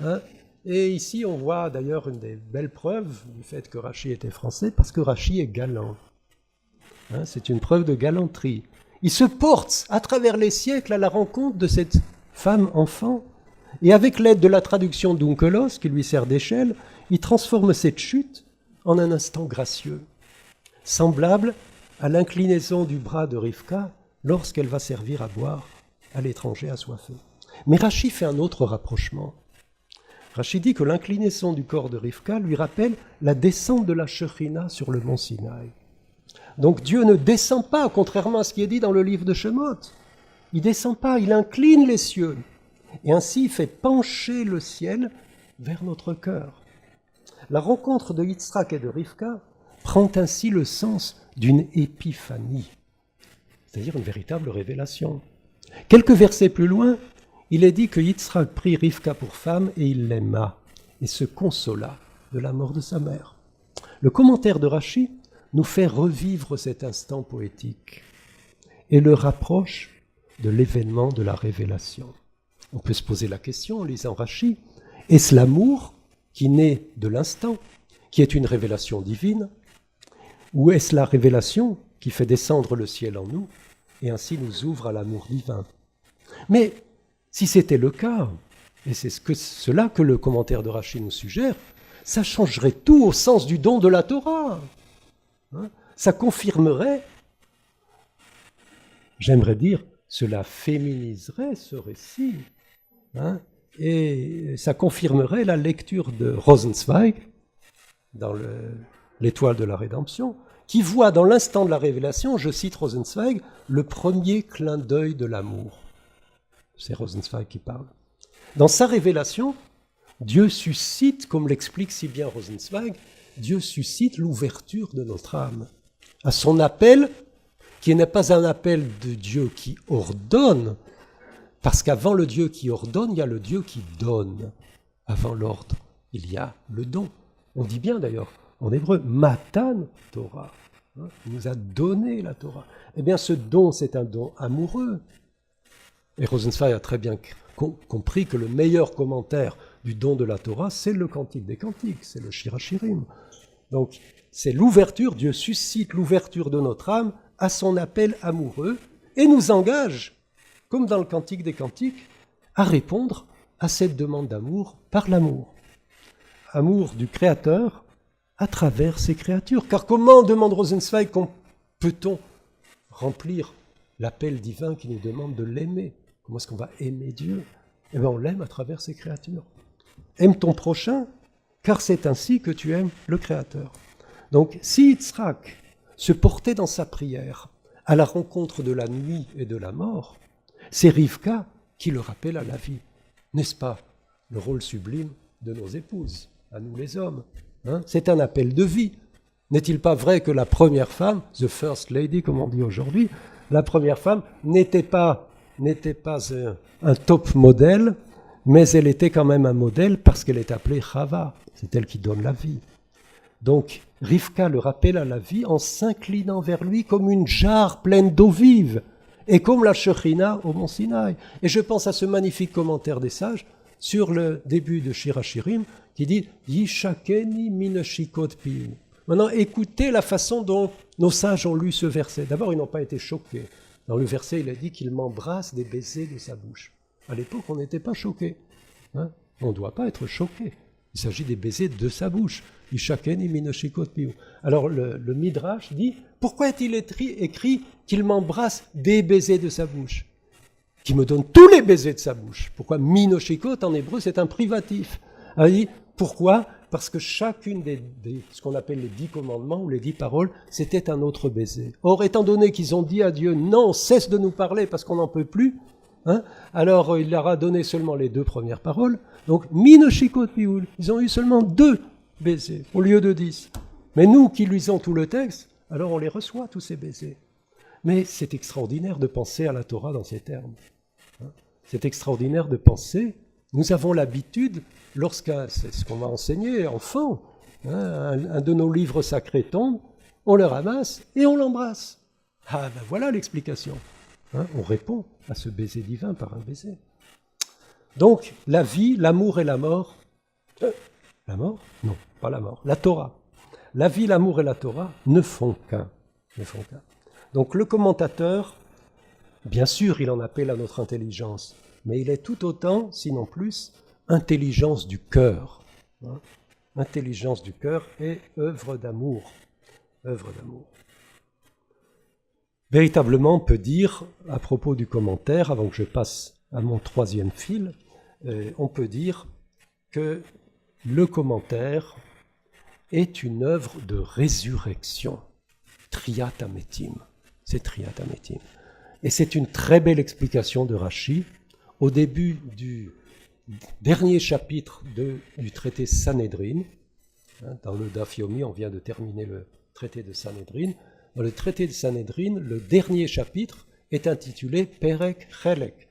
Hein. Et ici, on voit d'ailleurs une des belles preuves du fait que Rachi était français, parce que Rachi est galant. Hein, c'est une preuve de galanterie. Il se porte à travers les siècles à la rencontre de cette femme enfant, et avec l'aide de la traduction d'Onkelos, qui lui sert d'échelle, il transforme cette chute en un instant gracieux, semblable à l'inclinaison du bras de Rivka lorsqu'elle va servir à boire à l'étranger assoiffé. Mais Rachi fait un autre rapprochement. Rachi dit que l'inclinaison du corps de Rivka lui rappelle la descente de la Shekhinah sur le mont Sinaï. Donc Dieu ne descend pas, contrairement à ce qui est dit dans le livre de Shemot. Il ne descend pas, il incline les cieux. Et ainsi, il fait pencher le ciel vers notre cœur. La rencontre de Yitzhak et de Rivka prend ainsi le sens d'une épiphanie, c'est-à-dire une véritable révélation. Quelques versets plus loin, il est dit que Yitzhak prit Rivka pour femme et il l'aima et se consola de la mort de sa mère. Le commentaire de Rachi nous fait revivre cet instant poétique et le rapproche de l'événement de la révélation. On peut se poser la question en lisant Rachi, est-ce l'amour qui naît de l'instant, qui est une révélation divine, ou est-ce la révélation qui fait descendre le ciel en nous et ainsi nous ouvre à l'amour divin? Mais si c'était le cas, et c'est cela que le commentaire de Rachi nous suggère, ça changerait tout au sens du don de la Torah. Hein? Ça confirmerait, j'aimerais dire, cela féminiserait ce récit, hein? Et ça confirmerait la lecture de Rosenzweig dans l'Étoile de la Rédemption, qui voit dans l'instant de la révélation, je cite Rosenzweig, le premier clin d'œil de l'amour. C'est Rosenzweig qui parle. Dans sa révélation, Dieu suscite, comme l'explique si bien Rosenzweig, Dieu suscite l'ouverture de notre âme à son appel, qui n'est pas un appel de Dieu qui ordonne, parce qu'avant le Dieu qui ordonne, il y a le Dieu qui donne. Avant l'ordre, il y a le don. On dit bien d'ailleurs, en hébreu, Matan Torah. Il nous a donné la Torah. Eh bien, ce don, c'est un don amoureux. Et Rosenzweig a très bien compris que le meilleur commentaire du don de la Torah, c'est le Cantique des Cantiques, c'est le Shir HaShirim. Donc, c'est l'ouverture, Dieu suscite l'ouverture de notre âme à son appel amoureux et nous engage, comme dans le Cantique des Cantiques, à répondre à cette demande d'amour par l'amour. Amour du Créateur à travers ses créatures. Car comment, demande Rosenzweig, peut-on remplir l'appel divin qui nous demande de l'aimer? Comment est-ce qu'on va aimer Dieu? Eh bien, on l'aime à travers ses créatures. Aime ton prochain, car c'est ainsi que tu aimes le Créateur. Donc, si Yitzhak se portait dans sa prière à la rencontre de la nuit et de la mort, c'est Rivka qui le rappelle à la vie. N'est-ce pas le rôle sublime de nos épouses, à nous les hommes, hein? C'est un appel de vie. N'est-il pas vrai que la première femme, the first lady, comme on dit aujourd'hui, la première femme n'était pas un top modèle, mais elle était quand même un modèle parce qu'elle est appelée Chava. C'est elle qui donne la vie. Donc, Rivka le rappelle à la vie en s'inclinant vers lui comme une jarre pleine d'eau vive et comme la Shekhinah au mont Sinaï. Et je pense à ce magnifique commentaire des sages sur le début de Shir HaShirim qui dit « Yishakeni min shikot piu ». Maintenant, écoutez la façon dont nos sages ont lu ce verset. D'abord, ils n'ont pas été choqués. Dans le verset, il a dit qu'il m'embrasse des baisers de sa bouche. À l'époque, on n'était pas choqués. Hein? On ne doit pas être choqué. Il s'agit des baisers de sa bouche. Ishakeni minoshikot piu. Alors le Midrash dit, pourquoi est-il écrit qu'il m'embrasse des baisers de sa bouche? Qu'il me donne tous les baisers de sa bouche. Pourquoi minoshikot en hébreu, c'est un privatif. Alors, il dit, pourquoi? Parce que chacune ce qu'on appelle les 10 commandements ou les 10 paroles, c'était un autre baiser. Or, étant donné qu'ils ont dit à Dieu, non, cesse de nous parler parce qu'on n'en peut plus, Hein? Alors, il leur a donné seulement les 2 premières paroles. Donc, Minoshikot Pioul, ils ont eu seulement 2 baisers au lieu de 10. Mais nous qui lisons tout le texte, alors on les reçoit, tous ces baisers. Mais c'est extraordinaire de penser à la Torah dans ces termes. C'est extraordinaire de penser. Nous avons l'habitude, c'est ce qu'on m'a enseigné, enfant, un de nos livres sacrés tombe, on le ramasse et on l'embrasse. Ah ben voilà l'explication. On répond à ce baiser divin par un baiser. Donc, la vie, l'amour et la mort. La mort? Non, pas la mort. La Torah. La vie, l'amour et la Torah ne font qu'un. Donc, le commentateur, bien sûr, il en appelle à notre intelligence, mais il est tout autant, sinon plus, intelligence du cœur. Intelligence du cœur et œuvre d'amour. Œuvre d'amour. Véritablement, on peut dire, à propos du commentaire, avant que je passe à mon 3e fil, on peut dire que le commentaire est une œuvre de résurrection. Triat Ametim. C'est Triat Ametim. Et c'est une très belle explication de Rashi. Au début du dernier chapitre du traité Sanhedrin, dans le Daf Yomi, on vient de terminer le traité de Sanhedrin. Dans le traité de Sanhedrin, le dernier chapitre est intitulé Perek Chelek.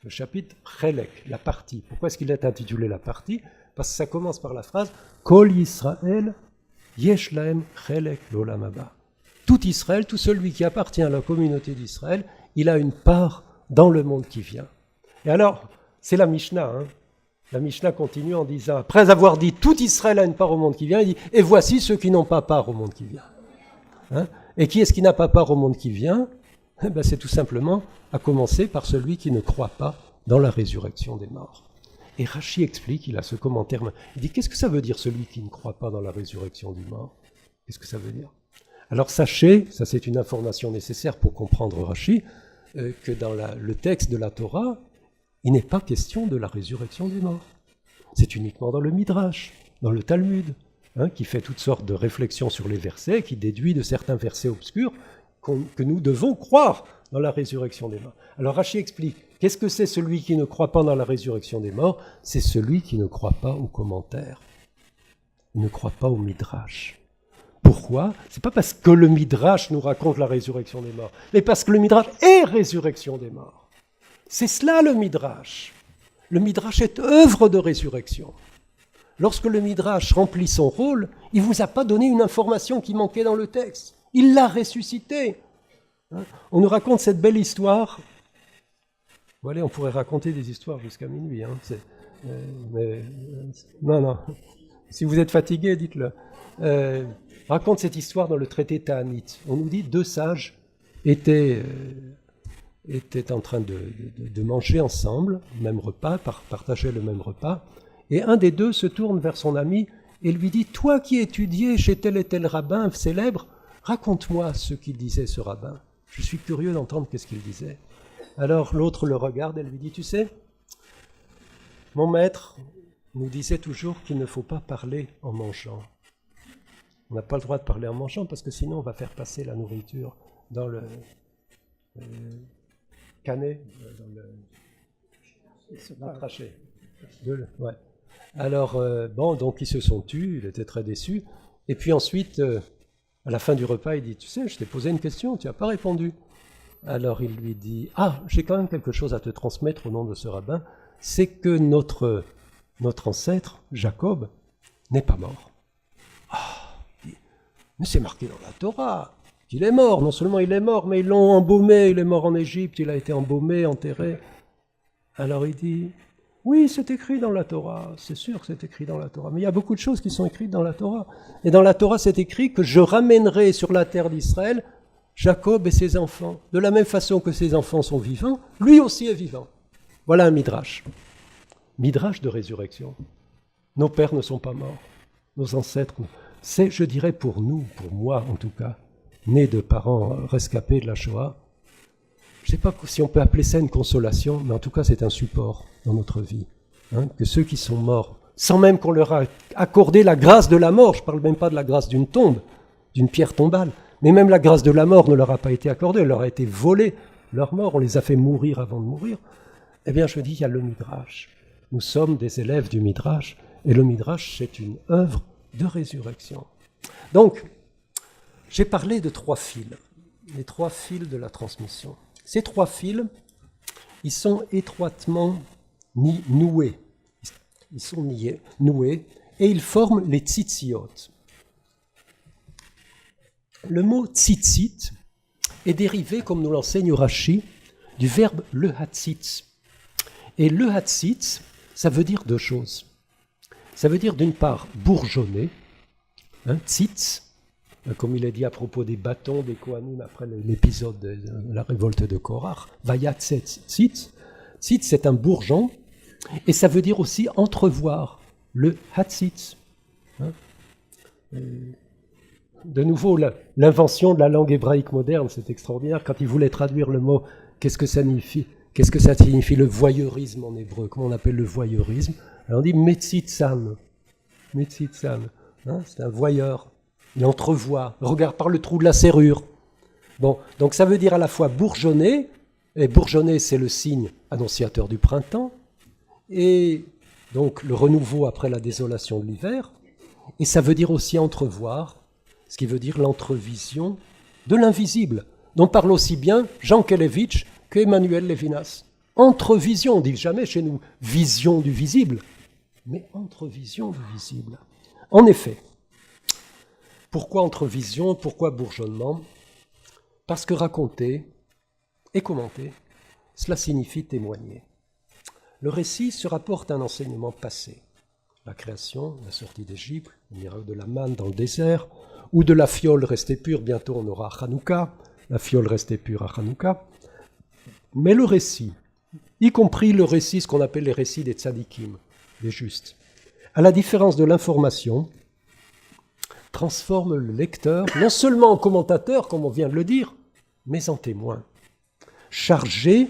Le chapitre Chelek, la partie. Pourquoi est-ce qu'il est intitulé la partie? Parce que ça commence par la phrase Kol Yisrael yesh lahem chelek l'olam haba. Tout Israël, tout celui qui appartient à la communauté d'Israël, il a une part dans le monde qui vient. Et alors, c'est la Mishnah. La Mishnah continue en disant, après avoir dit tout Israël a une part au monde qui vient, il dit et voici ceux qui n'ont pas part au monde qui vient. Et qui est-ce qui n'a pas part au monde qui vient? C'est tout simplement à commencer par celui qui ne croit pas dans la résurrection des morts. Et Rashi explique, il a ce commentaire, il dit qu'est-ce que ça veut dire celui qui ne croit pas dans la résurrection du mort? Qu'est-ce que ça veut dire? Alors sachez, ça c'est une information nécessaire pour comprendre Rashi, que dans le texte de la Torah, il n'est pas question de la résurrection des morts. C'est uniquement dans le Midrash, dans le Talmud, qui fait toutes sortes de réflexions sur les versets, qui déduit de certains versets obscurs que nous devons croire dans la résurrection des morts. Alors Rashi explique, qu'est-ce que c'est celui qui ne croit pas dans la résurrection des morts? C'est celui qui ne croit pas aux commentaires. Il ne croit pas au Midrash. Pourquoi? C'est pas parce que le Midrash nous raconte la résurrection des morts, mais parce que le Midrash est résurrection des morts. C'est cela le Midrash. Le Midrash est œuvre de résurrection. Lorsque le Midrash remplit son rôle, il ne vous a pas donné une information qui manquait dans le texte. Il l'a ressuscité. On nous raconte cette belle histoire. Voilà, on pourrait raconter des histoires jusqu'à minuit. Non. Si vous êtes fatigué, dites-le. Raconte cette histoire dans le traité Ta'anit. On nous dit 2 sages étaient en train de manger ensemble, même repas, partageaient le même repas, et un des 2 se tourne vers son ami et lui dit « Toi qui étudiais chez tel et tel rabbin célèbre, raconte-moi ce qu'il disait ce rabbin. Je suis curieux d'entendre qu'est-ce qu'il disait. » Alors l'autre le regarde et lui dit « Tu sais, mon maître nous disait toujours qu'il ne faut pas parler en mangeant. On n'a pas le droit de parler en mangeant parce que sinon on va faire passer la nourriture dans le canet, dans le trachée. Ouais. Alors, donc ils se sont tus, il était très déçu. Et puis ensuite, à la fin du repas, il dit, tu sais, je t'ai posé une question, tu n'as pas répondu. Alors il lui dit, j'ai quand même quelque chose à te transmettre au nom de ce rabbin, c'est que notre ancêtre, Jacob, n'est pas mort. Mais c'est marqué dans la Torah qu'il est mort. Non seulement il est mort, mais ils l'ont embaumé, il est mort en Égypte, il a été embaumé, enterré. Alors il dit, oui, c'est écrit dans la Torah, c'est sûr que c'est écrit dans la Torah, mais il y a beaucoup de choses qui sont écrites dans la Torah. Et dans la Torah, c'est écrit que je ramènerai sur la terre d'Israël Jacob et ses enfants. De la même façon que ses enfants sont vivants, lui aussi est vivant. Voilà un midrash. Midrash de résurrection. Nos pères ne sont pas morts, nos ancêtres. C'est, je dirais pour nous, pour moi en tout cas, nés de parents rescapés de la Shoah, je ne sais pas si on peut appeler ça une consolation, mais en tout cas c'est un support dans notre vie. Que ceux qui sont morts, sans même qu'on leur a accordé la grâce de la mort, je ne parle même pas de la grâce d'une tombe, d'une pierre tombale, mais même la grâce de la mort ne leur a pas été accordée, elle leur a été volée, leur mort, on les a fait mourir avant de mourir. Eh bien, je dis, il y a le Midrash. Nous sommes des élèves du Midrash, et le Midrash, c'est une œuvre de résurrection. Donc, j'ai parlé de 3 fils, les 3 fils de la transmission. Ces 3 fils, ils sont étroitement noués. Ils sont noués, et ils forment les tzitziot. Le mot tzitzit est dérivé, comme nous l'enseigne Rashi, du verbe le hatzitz. Et le hatzitz, ça veut dire 2 choses. Ça veut dire d'une part bourgeonner, tzitz, comme il est dit à propos des bâtons des Kohanim après l'épisode de la révolte de Korach, vayatzet tzitz. Tzitz, c'est un bourgeon, et ça veut dire aussi entrevoir, le hatzitz. De nouveau, l'invention de la langue hébraïque moderne, c'est extraordinaire. Quand il voulait traduire le mot, qu'est-ce que ça signifie le voyeurisme en hébreu? Comment on appelle le voyeurisme? Alors on dit metzitzan. Metzitzan. C'est un voyeur. Il entrevoit, regarde par le trou de la serrure. Bon, donc ça veut dire à la fois bourgeonner, et bourgeonner c'est le signe annonciateur du printemps, et donc le renouveau après la désolation de l'hiver, et ça veut dire aussi entrevoir, ce qui veut dire l'entrevision de l'invisible, dont parle aussi bien Jean Kelevitch qu'Emmanuel Levinas. Entrevision, on ne dit jamais chez nous vision du visible, mais entrevision du visible. En effet, pourquoi entrevision, pourquoi bourgeonnement? Parce que raconter et commenter, cela signifie témoigner. Le récit se rapporte à un enseignement passé. La création, la sortie d'Égypte, le miracle de la manne dans le désert, ou de la fiole restée pure, bientôt on aura Hanouka, la fiole restée pure à Hanouka. Mais le récit, y compris le récit, ce qu'on appelle les récits des tzadikim, des justes, à la différence de l'information, transforme le lecteur, non seulement en commentateur, comme on vient de le dire, mais en témoin, chargé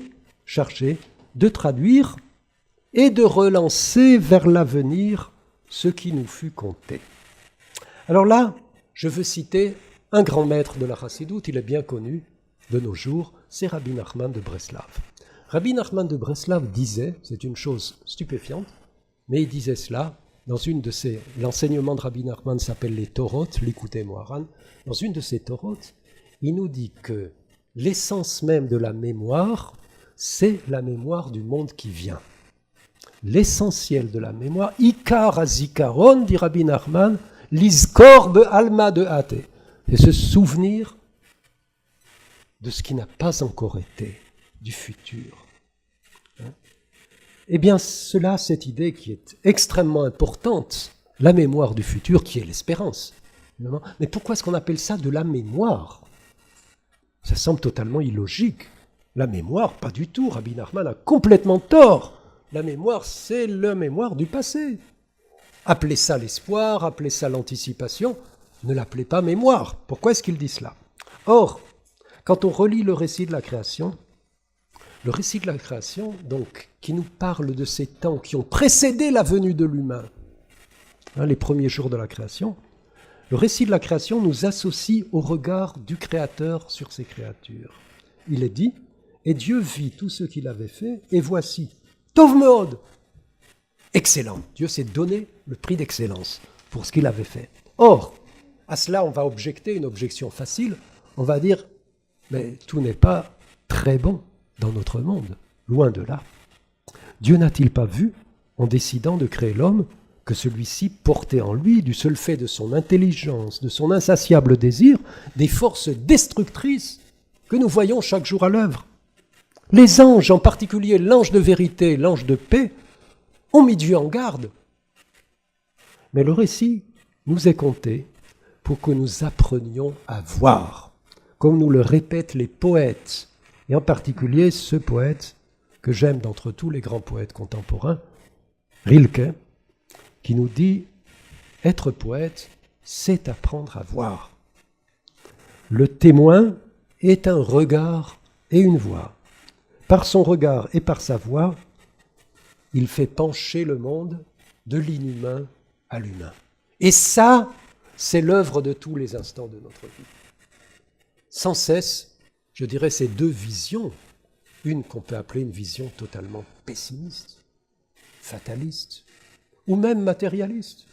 de traduire et de relancer vers l'avenir ce qui nous fut conté. Alors là, je veux citer un grand maître de la Chassidoute, il est bien connu de nos jours, c'est Rabbi Nachman de Breslav. Rabbi Nachman de Breslav disait, c'est une chose stupéfiante, mais il disait cela, dans une de ses, l'enseignement de Rabbi Nachman s'appelle les Torot, l'Ikutei Moharan, dans une de ces Torot, il nous dit que l'essence même de la mémoire, c'est la mémoire du monde qui vient. L'essentiel de la mémoire, Ikar Azikaron, dit Rabbi Nachman, l'Izkor be'alma de Ate, c'est ce souvenir de ce qui n'a pas encore été, du futur. Eh bien, cela, cette idée qui est extrêmement importante, la mémoire du futur, qui est l'espérance. Mais pourquoi est-ce qu'on appelle ça de la mémoire? Ça semble totalement illogique. La mémoire, pas du tout. Rabbi Nachman a complètement tort. La mémoire, c'est la mémoire du passé. Appelez ça l'espoir, appelez ça l'anticipation, ne l'appelez pas mémoire. Pourquoi est-ce qu'il dit cela? Or, quand on relit le récit de la création, donc, qui nous parle de ces temps qui ont précédé la venue de l'humain, les premiers jours de la création, le récit de la création nous associe au regard du Créateur sur ses créatures. Il est dit, et Dieu vit tout ce qu'il avait fait, et voici, Tov Meod, excellent. Dieu s'est donné le prix d'excellence pour ce qu'il avait fait. Or, à cela, on va objecter une objection facile. On va dire, mais tout n'est pas très bon dans notre monde, loin de là. Dieu n'a-t-il pas vu, en décidant de créer l'homme, que celui-ci portait en lui, du seul fait de son intelligence, de son insatiable désir, des forces destructrices que nous voyons chaque jour à l'œuvre? Les anges, en particulier l'ange de vérité, l'ange de paix, ont mis Dieu en garde. Mais le récit nous est conté pour que nous apprenions à voir, comme nous le répètent les poètes, et en particulier ce poète que j'aime d'entre tous les grands poètes contemporains, Rilke, qui nous dit « Être poète, c'est apprendre à voir. Le témoin est un regard et une voix. Par son regard et par sa voix, il fait pencher le monde de l'inhumain à l'humain. Et ça, c'est l'œuvre de tous les instants de notre vie. Sans cesse, je dirais, ces deux visions Une qu'on peut appeler une vision totalement pessimiste, fataliste, ou même matérialiste,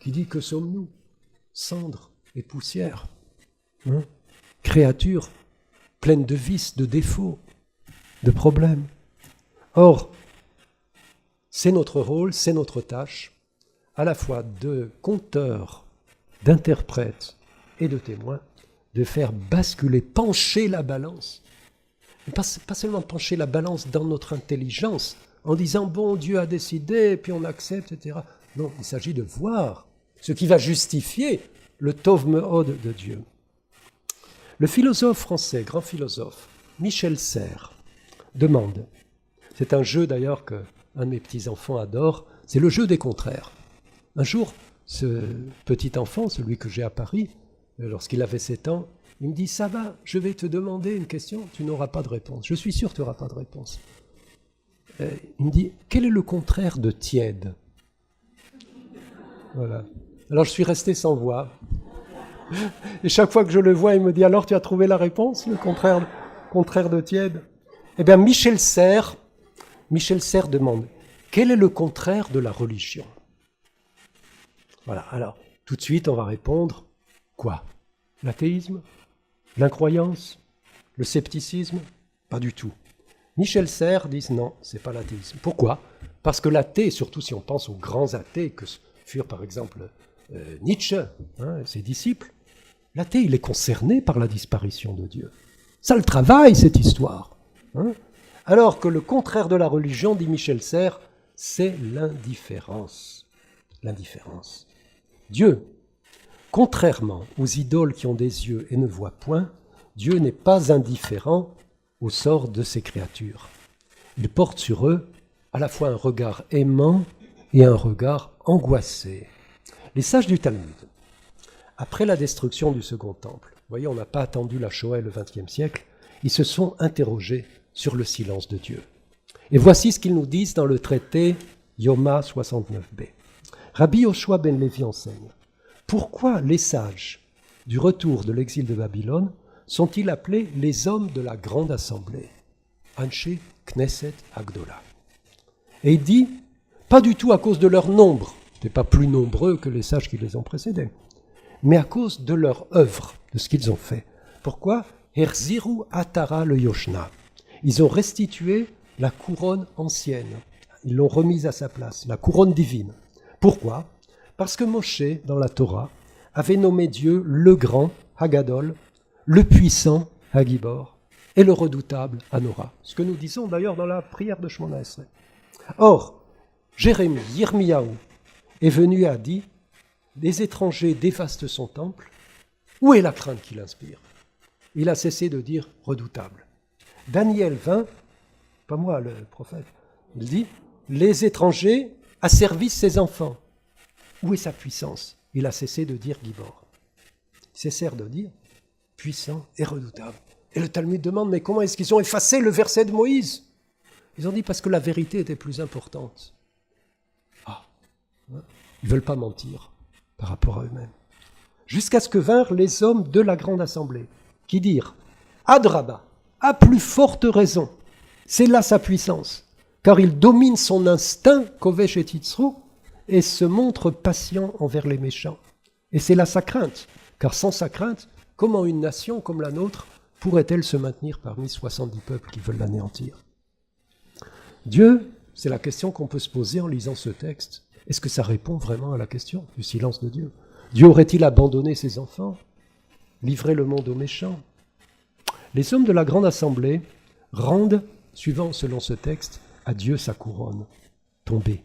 qui dit que sommes-nous? Cendres et poussière, créatures pleines de vices, de défauts, de problèmes. Or, c'est notre rôle, c'est notre tâche, à la fois de conteur, d'interprète et de témoin, de faire basculer, pencher la balance. Et pas seulement pencher la balance dans notre intelligence, en disant « bon, Dieu a décidé, et puis on accepte, etc. » Non, il s'agit de voir ce qui va justifier le Tov Me'od de Dieu. Le philosophe français, grand philosophe, Michel Serres, demande, c'est un jeu d'ailleurs qu'un de mes petits-enfants adore, c'est le jeu des contraires. Un jour, ce petit enfant, celui que j'ai à Paris, lorsqu'il avait 7 ans, il me dit « ça va, je vais te demander une question, tu n'auras pas de réponse. Je suis sûr que tu n'auras pas de réponse. » Il me dit « quel est le contraire de tiède ?» Voilà. Alors je suis resté sans voix. Et chaque fois que je le vois, il me dit « alors tu as trouvé la réponse, le contraire de tiède ?» Eh bien Michel Serres demande « quel est le contraire de la religion ?» Voilà, alors tout de suite on va répondre « quoi ? L'athéisme ? L'incroyance ? Le scepticisme ? Pas du tout. » Michel Serres dit « non, c'est pas l'athéisme. » Pourquoi ? Parce que l'athée, surtout si on pense aux grands athées que furent par exemple Nietzsche et ses disciples, l'athée il est concerné par la disparition de Dieu. Ça le travaille cette histoire. Alors que le contraire de la religion, dit Michel Serres, c'est l'indifférence. L'indifférence. Dieu, contrairement aux idoles qui ont des yeux et ne voient point, Dieu n'est pas indifférent au sort de ses créatures. Il porte sur eux à la fois un regard aimant et un regard angoissé. Les sages du Talmud, après la destruction du Second Temple, vous voyez, on n'a pas attendu la Shoah le XXe siècle, ils se sont interrogés sur le silence de Dieu. Et voici ce qu'ils nous disent dans le traité Yoma 69b. Rabbi Yoshua ben Levi enseigne « Pourquoi les sages du retour de l'exil de Babylone sont-ils appelés les hommes de la grande assemblée » Anshe Knesset Agdola. Et il dit « pas du tout à cause de leur nombre, c'est pas plus nombreux que les sages qui les ont précédés, mais à cause de leur œuvre, de ce qu'ils ont fait. Pourquoi ? Herziru Atara le Yoshna. Ils ont restitué la couronne ancienne. Ils l'ont remise à sa place, la couronne divine. Pourquoi ? Parce que Moshe, dans la Torah, avait nommé Dieu le grand, Hagadol, le puissant, Hagibor, et le redoutable, Hanora. Ce que nous disons d'ailleurs dans la prière de Shemona Esrei. Or, Jérémie, Yirmiyahu, est venu et a dit « Les étrangers dévastent son temple. Où est la crainte qu'il inspire ?» Il a cessé de dire « redoutable ». Daniel 20, pas moi le prophète, il dit « Les étrangers asservissent ses enfants. Où est sa puissance ?» Il a cessé de dire « Gibor ». Il cessèrent de dire « puissant et redoutable ». Et le Talmud demande « Mais comment est-ce qu'ils ont effacé le verset de Moïse ?» Ils ont dit « Parce que la vérité était plus importante. » Ils ne veulent pas mentir par rapport à eux-mêmes. Jusqu'à ce que vinrent les hommes de la grande assemblée, qui dirent « Adraba, à plus forte raison, c'est là sa puissance, car il domine son instinct, Kovesh et Titzrou, et se montre patient envers les méchants. Et c'est là sa crainte, car sans sa crainte, comment une nation comme la nôtre pourrait-elle se maintenir parmi 70 peuples qui veulent l'anéantir ? Dieu, c'est la question qu'on peut se poser en lisant ce texte. Est-ce que ça répond vraiment à la question du silence de Dieu ? Dieu aurait-il abandonné ses enfants ? Livré le monde aux méchants ? Les hommes de la grande assemblée rendent, selon ce texte, à Dieu sa couronne, tombée,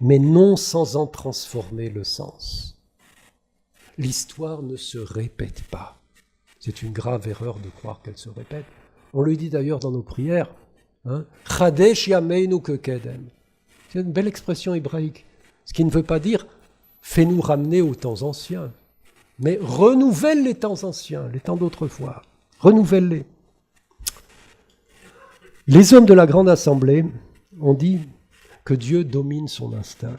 mais non sans en transformer le sens. L'histoire ne se répète pas. C'est une grave erreur de croire qu'elle se répète. On le dit d'ailleurs dans nos prières. Chadesh yameinu kekedem. C'est une belle expression hébraïque. Ce qui ne veut pas dire « fais-nous ramener aux temps anciens », mais renouvelle les temps anciens, les temps d'autrefois. Renouvelle-les. Les hommes de la grande assemblée ont dit que Dieu domine son instinct.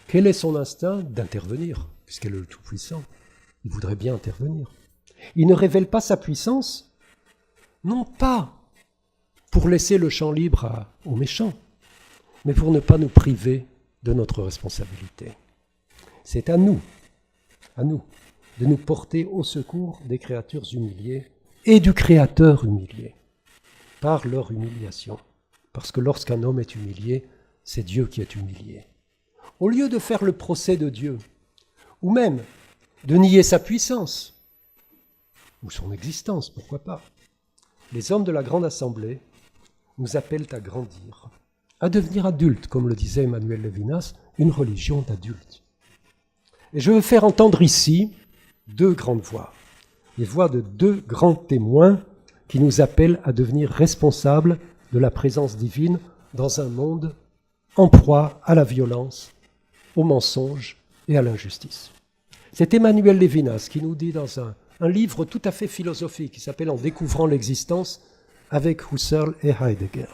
Quel est son instinct ? D'intervenir, puisqu'il est le Tout-Puissant. Il voudrait bien intervenir. Il ne révèle pas sa puissance, non pas pour laisser le champ libre aux méchants, mais pour ne pas nous priver de notre responsabilité. C'est à nous, de nous porter au secours des créatures humiliées et du Créateur humilié, par leur humiliation. Parce que lorsqu'un homme est humilié, c'est Dieu qui est humilié. Au lieu de faire le procès de Dieu, ou même de nier sa puissance, ou son existence, pourquoi pas, les hommes de la Grande Assemblée nous appellent à grandir, à devenir adultes, comme le disait Emmanuel Levinas, une religion d'adultes. Et je veux faire entendre ici deux grandes voix, les voix de deux grands témoins qui nous appellent à devenir responsables de la présence divine dans un monde en proie à la violence, au mensonge et à l'injustice. C'est Emmanuel Levinas qui nous dit dans un livre tout à fait philosophique qui s'appelle « En découvrant l'existence » avec Husserl et Heidegger.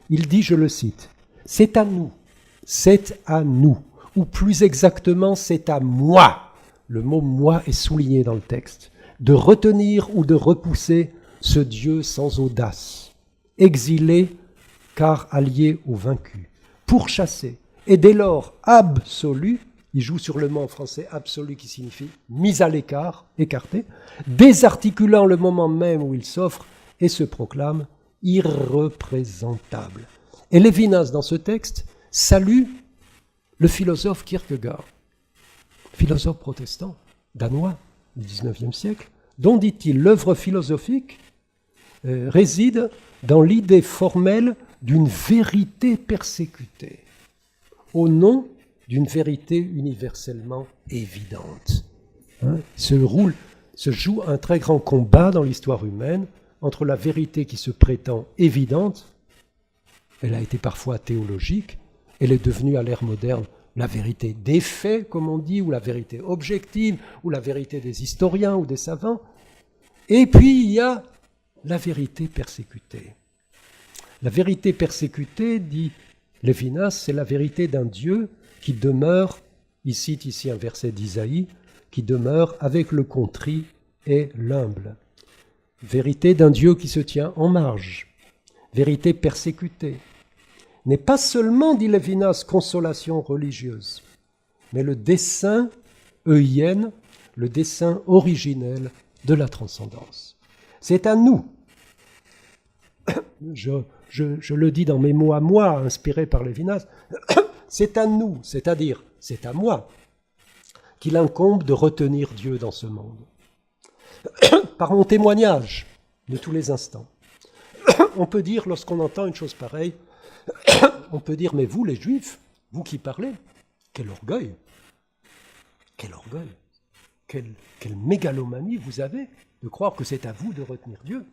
Il dit, je le cite, « C'est à nous, ou plus exactement, c'est à moi, le mot « moi » est souligné dans le texte, de retenir ou de repousser ce Dieu sans audace, exilé car allié au vaincu, pourchassé et dès lors absolu, il joue sur le mot en français absolu qui signifie mis à l'écart, écarté, désarticulant le moment même où il s'offre et se proclame irreprésentable. Et Levinas, dans ce texte, salue le philosophe Kierkegaard, philosophe protestant, danois du XIXe siècle, dont, dit-il, l'œuvre philosophique réside dans l'idée formelle d'une vérité persécutée, au nom d'une vérité universellement évidente. Se joue un très grand combat dans l'histoire humaine entre la vérité qui se prétend évidente, elle a été parfois théologique, elle est devenue à l'ère moderne la vérité des faits, comme on dit, ou la vérité objective, ou la vérité des historiens ou des savants, et puis il y a la vérité persécutée. La vérité persécutée, dit Levinas, c'est la vérité d'un Dieu qui demeure, il cite ici un verset d'Isaïe, qui demeure avec le contrit et l'humble. Vérité d'un Dieu qui se tient en marge. Vérité persécutée. N'est pas seulement, dit Levinas, consolation religieuse, mais le dessein œilien, le dessein originel de la transcendance. C'est à nous, je le dis dans mes mots à moi, inspirés par Levinas, c'est à nous, c'est-à-dire c'est à moi, qu'il incombe de retenir Dieu dans ce monde. Par mon témoignage de tous les instants. On peut dire, lorsqu'on entend une chose pareille, on peut dire, mais vous les Juifs, vous qui parlez, quel orgueil, quelle mégalomanie vous avez de croire que c'est à vous de retenir Dieu.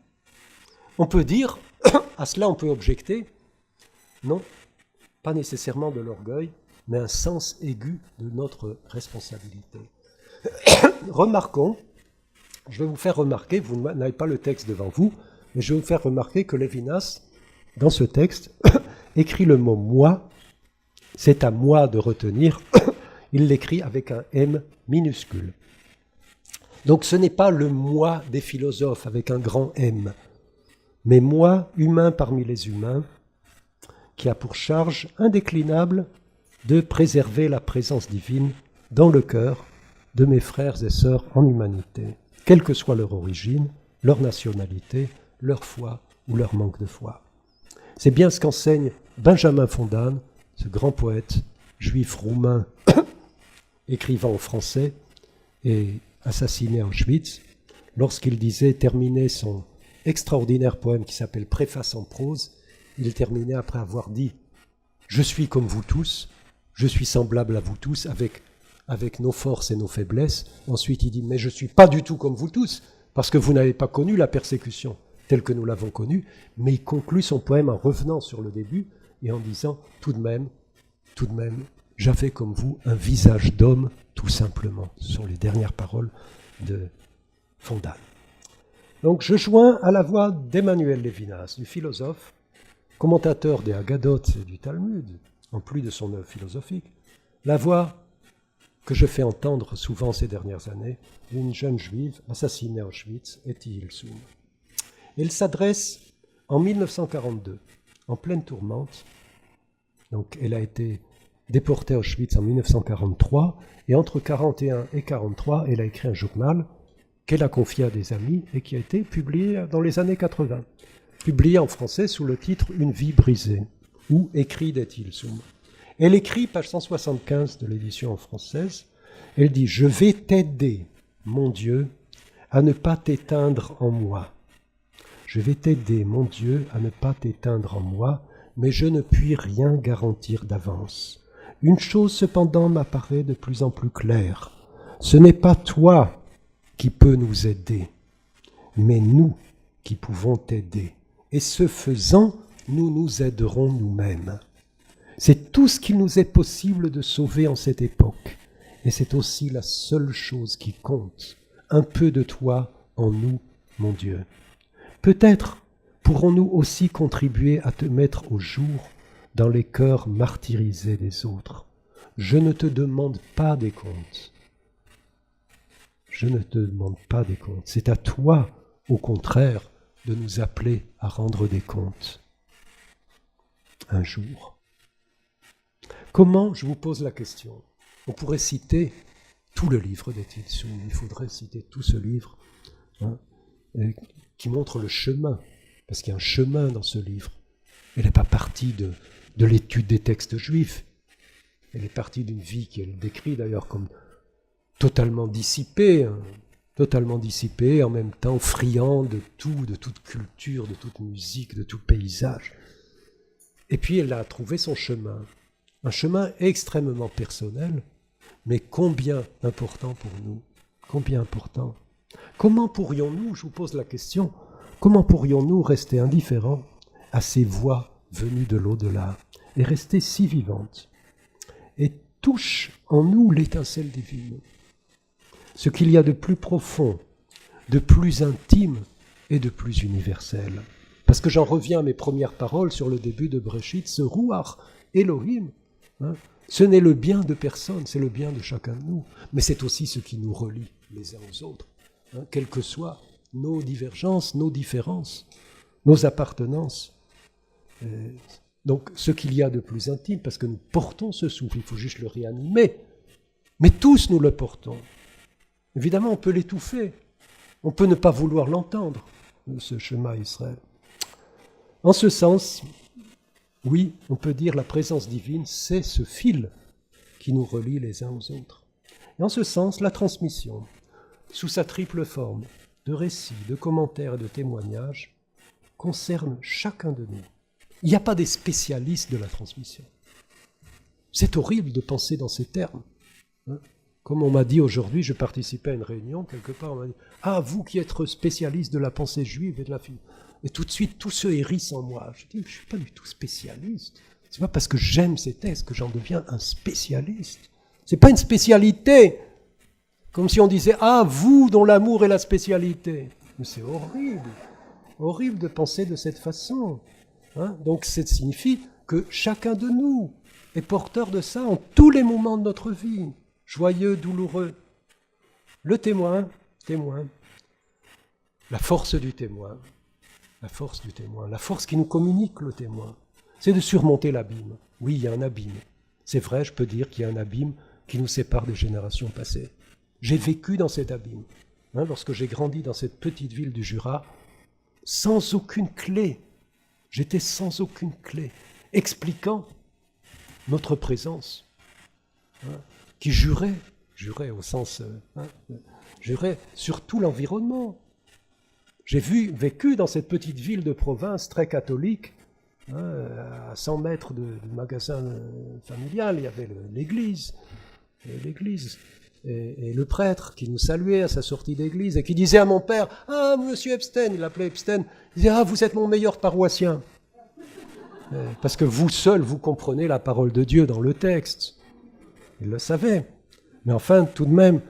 On peut dire, à cela on peut objecter, non, pas nécessairement de l'orgueil, mais un sens aigu de notre responsabilité. Remarquons, je vais vous faire remarquer, vous n'avez pas le texte devant vous, mais je vais vous faire remarquer que Levinas, dans ce texte, écrit le mot « moi », c'est à moi de retenir, il l'écrit avec un M minuscule. Donc ce n'est pas le « moi » des philosophes avec un grand M, mais moi, humain parmi les humains, qui a pour charge indéclinable de préserver la présence divine dans le cœur de mes frères et sœurs en humanité, quelle que soit leur origine, leur nationalité, leur foi ou leur manque de foi. C'est bien ce qu'enseigne Benjamin Fondan, ce grand poète juif roumain, écrivant en français et assassiné à Auschwitz, lorsqu'il disait terminer son extraordinaire poème qui s'appelle Préface en prose, il terminait après avoir dit « Je suis comme vous tous, je suis semblable à vous tous avec nos forces et nos faiblesses. » Ensuite il dit « Mais je ne suis pas du tout comme vous tous, parce que vous n'avez pas connu la persécution telle que nous l'avons connue. » Mais il conclut son poème en revenant sur le début et en disant « Tout de même, j'avais comme vous un visage d'homme, tout simplement. » Ce sont les dernières paroles de Fondan. Donc je joins à la voix d'Emmanuel Levinas, du philosophe, commentateur des Haggadot et du Talmud, en plus de son œuvre philosophique, la voix que je fais entendre souvent ces dernières années d'une jeune juive assassinée à Auschwitz, Etty Hillesum. Il s'adresse en 1942, en pleine tourmente. Donc elle a été déportée à Auschwitz en 1943, et entre 1941 et 1943, elle a écrit un journal qu'elle a confié à des amis et qui a été publié dans les années 80. Publié en français sous le titre « Une vie brisée » ou « Écrit d'Ethel Zoom ». Elle écrit, page 175 de l'édition française, elle dit « Je vais t'aider, mon Dieu, à ne pas t'éteindre en moi. Je vais t'aider, mon Dieu, à ne pas t'éteindre en moi, mais je ne puis rien garantir d'avance. Une chose cependant m'apparaît de plus en plus claire. Ce n'est pas toi qui peux nous aider, mais nous qui pouvons t'aider. Et ce faisant, nous nous aiderons nous-mêmes. C'est tout ce qu'il nous est possible de sauver en cette époque. Et c'est aussi la seule chose qui compte. Un peu de toi en nous, mon Dieu. Peut-être pourrons-nous aussi contribuer à te mettre au jour dans les cœurs martyrisés des autres. Je ne te demande pas des comptes. Je ne te demande pas des comptes. C'est à toi, au contraire, de nous appeler à rendre des comptes. Un jour. Comment, je vous pose la question, on pourrait citer tout le livre d'Ethel Zoom, il faudrait citer tout ce livre qui montre le chemin, parce qu'il y a un chemin dans ce livre. Elle n'est pas partie de l'étude des textes juifs, elle est partie d'une vie qu'elle décrit d'ailleurs comme totalement dissipée, en même temps friand de tout, de toute culture, de toute musique, de tout paysage. Et puis elle a trouvé son chemin, un chemin extrêmement personnel, mais combien important pour nous, combien important. Comment pourrions-nous, je vous pose la question, comment pourrions-nous rester indifférents à ces voix venues de l'au-delà et rester si vivantes et touche en nous l'étincelle divine, ce qu'il y a de plus profond, de plus intime et de plus universel. Parce que j'en reviens à mes premières paroles sur le début de Bereshit, ce Ruach Elohim, ce n'est le bien de personne, c'est le bien de chacun de nous, mais c'est aussi ce qui nous relie les uns aux autres, quelles que soient nos divergences, nos différences, nos appartenances. Donc ce qu'il y a de plus intime, parce que nous portons ce souffle, il faut juste le réanimer, mais tous nous le portons. Évidemment, on peut l'étouffer, on peut ne pas vouloir l'entendre, ce Shema Israël. En ce sens, oui, on peut dire la présence divine, c'est ce fil qui nous relie les uns aux autres. Et en ce sens, la transmission, sous sa triple forme, de récits, de commentaires et de témoignages, concerne chacun de nous. Il n'y a pas des spécialistes de la transmission. C'est horrible de penser dans ces termes. Comme on m'a dit aujourd'hui, je participais à une réunion, quelque part, on m'a dit « Ah, vous qui êtes spécialiste de la pensée juive et de la philosophie. » Et tout de suite, tout se hérisse en moi. Je dis, je ne suis pas du tout spécialiste. C'est pas parce que j'aime ces textes que j'en deviens un spécialiste. C'est pas une spécialité. Comme si on disait, ah, vous dont l'amour est la spécialité. Mais c'est horrible. Horrible de penser de cette façon. Donc ça signifie que chacun de nous est porteur de ça en tous les moments de notre vie. Joyeux, douloureux. Le témoin, la force du témoin. La force qui nous communique le témoin, c'est de surmonter l'abîme. Oui, il y a un abîme. C'est vrai, je peux dire qu'il y a un abîme qui nous sépare des générations passées. J'ai vécu dans cet abîme. Lorsque j'ai grandi dans cette petite ville du Jura, sans aucune clé, j'étais sans aucune clé, expliquant notre présence, qui jurait au sens, jurait sur tout l'environnement. J'ai vécu dans cette petite ville de province très catholique, à 100 mètres du magasin familial, il y avait l'église, et le prêtre qui nous saluait à sa sortie d'église et qui disait à mon père, « Ah, monsieur Epstein », il l'appelait Epstein, il disait « Ah, vous êtes mon meilleur paroissien ». Parce que vous seul, vous comprenez la parole de Dieu dans le texte. Il le savait. Mais enfin, tout de même,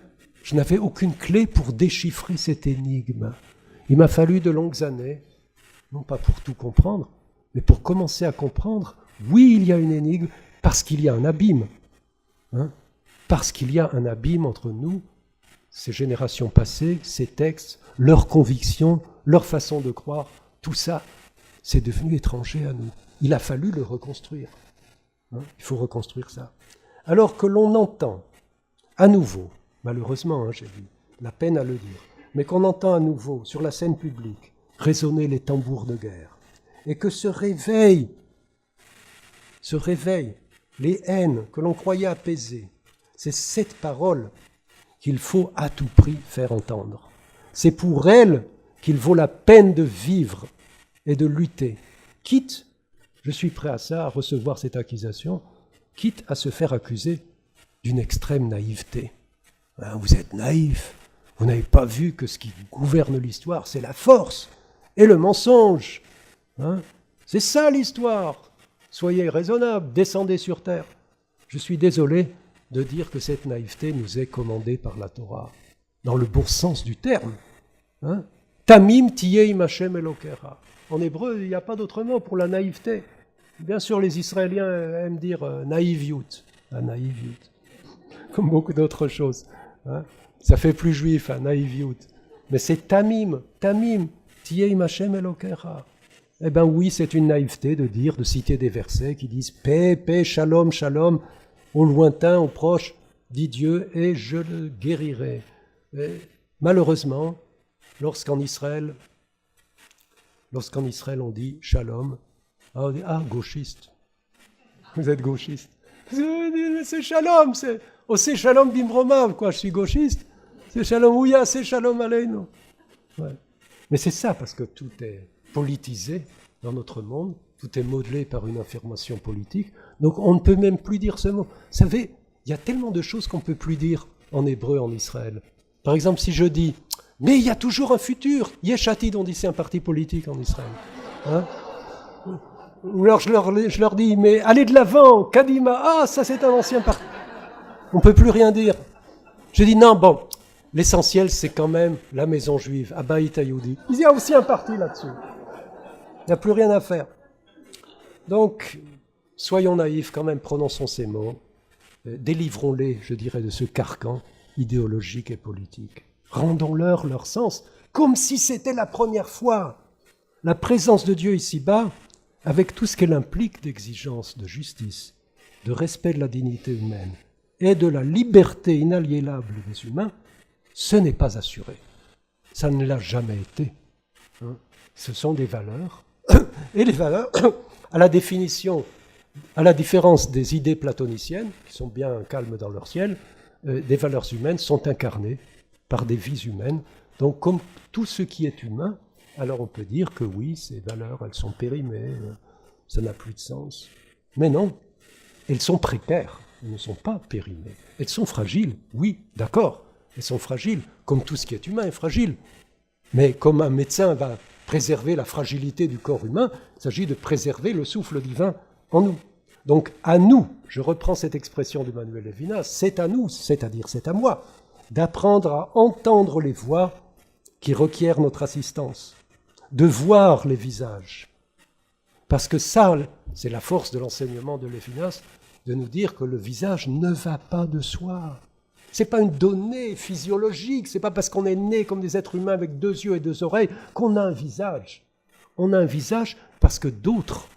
je n'avais aucune clé pour déchiffrer cette énigme. Il m'a fallu de longues années, non pas pour tout comprendre, mais pour commencer à comprendre, oui, il y a une énigme, parce qu'il y a un abîme. Parce qu'il y a un abîme entre nous, ces générations passées, ces textes, leurs convictions, leur façon de croire, tout ça, c'est devenu étranger à nous. Il a fallu le reconstruire. Il faut reconstruire ça. Alors que l'on entend à nouveau, malheureusement, j'ai eu la peine à le dire, mais qu'on entend à nouveau sur la scène publique résonner les tambours de guerre, et que se réveillent les haines que l'on croyait apaisées, c'est cette parole qu'il faut à tout prix faire entendre. C'est pour elle qu'il vaut la peine de vivre et de lutter, quitte, je suis prêt à ça, à recevoir cette accusation, quitte à se faire accuser d'une extrême naïveté. Vous êtes naïf, vous n'avez pas vu que ce qui gouverne l'histoire, c'est la force et le mensonge. C'est ça l'histoire. Soyez raisonnables, descendez sur terre. Je suis désolé de dire que cette naïveté nous est commandée par la Torah, dans le bon sens du terme. Tamim tiyeh im Hashem Elokera. En hébreu, il n'y a pas d'autre mot pour la naïveté. Bien sûr, les Israéliens aiment dire naïviout, la naïviout, comme beaucoup d'autres choses. Ça fait plus juif, naïviout. Mais c'est tamim, tiyeh im Hashem Elokera. Eh bien oui, c'est une naïveté de citer des versets qui disent paix, paix, shalom, shalom, au lointain, au proche, dit Dieu, et je le guérirai. Et malheureusement, lorsqu'en Israël on dit shalom, on dit gauchiste. Vous êtes gauchiste. C'est shalom, c'est shalom bimromav, quoi, je suis gauchiste. C'est shalom ouya, c'est shalom aleinu. Ouais. Mais c'est ça, parce que tout est politisé dans notre monde, tout est modelé par une affirmation politique, donc on ne peut même plus dire ce mot. Vous savez, il y a tellement de choses qu'on ne peut plus dire en hébreu en Israël. Par exemple, si je dis « mais il y a toujours un futur », Yesh Atid, on dit c'est un parti politique en Israël. Ou alors je leur dis « mais allez de l'avant, Kadima, ça c'est un ancien parti ». On ne peut plus rien dire. Je dis « non, bon, l'essentiel c'est quand même la maison juive, Abayit Hayoudi ». Il y a aussi un parti là-dessus. Il n'y a plus rien à faire. Donc, soyons naïfs quand même, prononçons ces mots, délivrons-les, je dirais, de ce carcan idéologique et politique. Rendons-leur sens, comme si c'était la première fois. La présence de Dieu ici-bas, avec tout ce qu'elle implique d'exigence, de justice, de respect de la dignité humaine et de la liberté inaliénable des humains, ce n'est pas assuré. Ça ne l'a jamais été. Ce sont des valeurs, et les valeurs, à la différence des idées platoniciennes, qui sont bien calmes dans leur ciel, des valeurs humaines sont incarnées par des vies humaines. Donc, comme tout ce qui est humain, alors on peut dire que oui, ces valeurs, elles sont périmées, ça n'a plus de sens. Mais non, elles sont précaires, elles ne sont pas périmées. Elles sont fragiles, oui, d'accord, elles sont fragiles, comme tout ce qui est humain est fragile. Mais comme un médecin va préserver la fragilité du corps humain, il s'agit de préserver le souffle divin en nous. Donc à nous, je reprends cette expression de Manuel Levinas, c'est à nous, c'est-à-dire c'est à moi, d'apprendre à entendre les voix qui requièrent notre assistance, de voir les visages. Parce que ça, c'est la force de l'enseignement de Levinas, de nous dire que le visage ne va pas de soi. Ce n'est pas une donnée physiologique, ce n'est pas parce qu'on est né comme des êtres humains avec 2 yeux et 2 oreilles qu'on a un visage. On a un visage parce que d'autres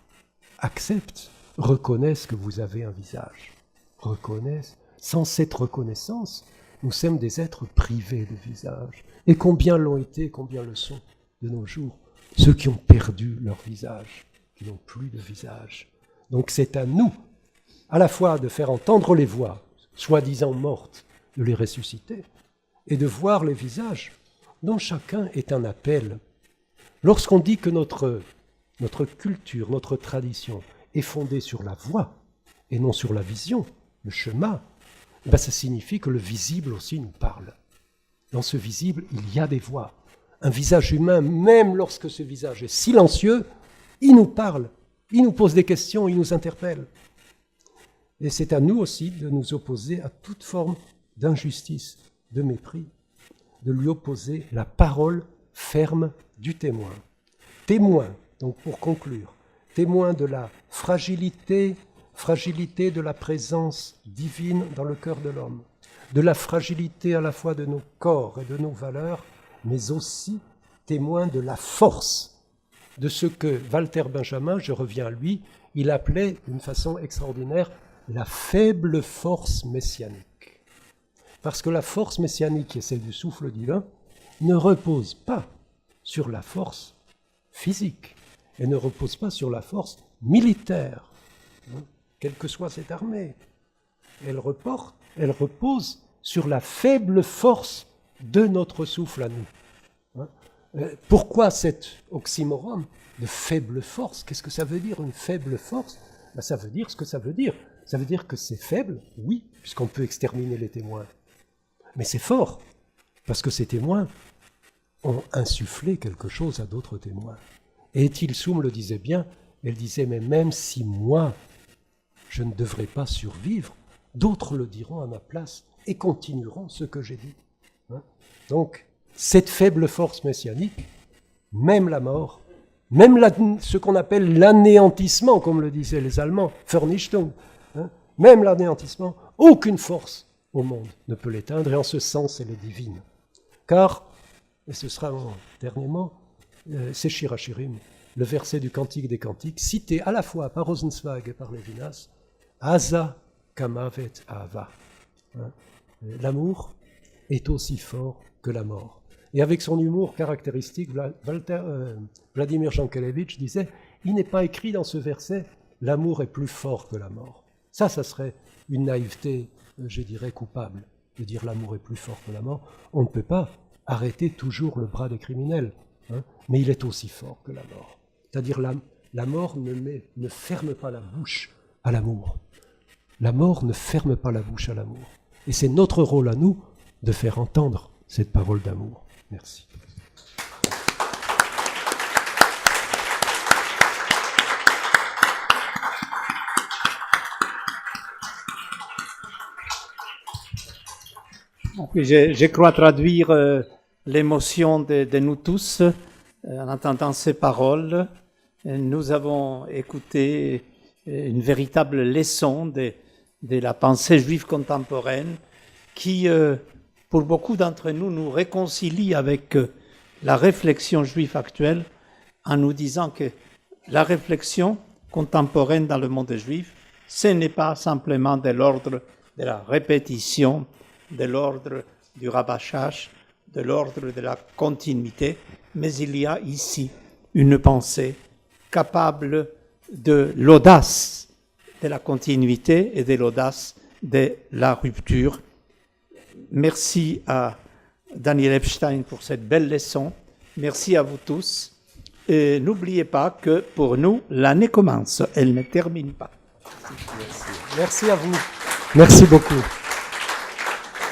acceptent, reconnaissent que vous avez un visage. Reconnaissent. Sans cette reconnaissance, nous sommes des êtres privés de visage. Et combien l'ont été, combien le sont de nos jours, ceux qui ont perdu leur visage, qui n'ont plus de visage. Donc c'est à nous, à la fois de faire entendre les voix, soi-disant mortes, de les ressusciter, et de voir les visages, dont chacun est un appel. Lorsqu'on dit que notre culture, notre tradition est fondée sur la voix, et non sur la vision, le chemin, ça signifie que le visible aussi nous parle. Dans ce visible, il y a des voix. Un visage humain, même lorsque ce visage est silencieux, il nous parle, il nous pose des questions, il nous interpelle. Et c'est à nous aussi de nous opposer à toute forme d'injustice, de mépris, de lui opposer la parole ferme du témoin. Témoin, donc pour conclure, témoin de la fragilité de la présence divine dans le cœur de l'homme, de la fragilité à la fois de nos corps et de nos valeurs, mais aussi témoin de la force de ce que Walter Benjamin, je reviens à lui, il appelait d'une façon extraordinaire la faible force messianique. Parce que la force messianique, qui est celle du souffle divin, ne repose pas sur la force physique, elle ne repose pas sur la force militaire, quelle que soit cette armée. Elle repose sur la faible force de notre souffle à nous. Pourquoi cet oxymorone de faible force? Qu'est-ce que ça veut dire, une faible force? Ça veut dire ce que ça veut dire. Ça veut dire que c'est faible, oui, puisqu'on peut exterminer les témoins. Mais c'est fort, parce que ces témoins ont insufflé quelque chose à d'autres témoins. Et Tilsum le disait bien, elle disait, mais même si moi, je ne devrais pas survivre, d'autres le diront à ma place et continueront ce que j'ai dit. Donc, cette faible force messianique, même la mort, même ce qu'on appelle l'anéantissement, comme le disaient les Allemands, Vernichtung, même l'anéantissement, aucune force au monde ne peut l'éteindre, et en ce sens, elle est divine. Car, et ce sera mon dernier mot, c'est Shir HaShirim, le verset du Cantique des Cantiques, cité à la fois par Rosenzweig et par Lévinas, Asa kamavet Ahava. L'amour est aussi fort que la mort. Et avec son humour caractéristique, Vladimir Jankélévitch disait, il n'est pas écrit dans ce verset, l'amour est plus fort que la mort. Ça serait une naïveté, je dirais, coupable, de dire l'amour est plus fort que la mort. On ne peut pas arrêter toujours le bras des criminels, mais il est aussi fort que la mort. C'est-à-dire la mort ne ferme pas la bouche à l'amour. La mort ne ferme pas la bouche à l'amour. Et c'est notre rôle à nous de faire entendre cette parole d'amour. Merci. Je crois traduire l'émotion de nous tous en entendant ces paroles. Nous avons écouté une véritable leçon de la pensée juive contemporaine qui, pour beaucoup d'entre nous, nous réconcilie avec la réflexion juive actuelle en nous disant que la réflexion contemporaine dans le monde juif, ce n'est pas simplement de l'ordre de la répétition, de l'ordre du rabâchage, de l'ordre de la continuité, mais il y a ici une pensée capable de l'audace de la continuité et de l'audace de la rupture. Merci à Daniel Epstein pour cette belle leçon. Merci à vous tous. Et n'oubliez pas que pour nous, l'année commence, elle ne termine pas. Merci à vous. Merci beaucoup.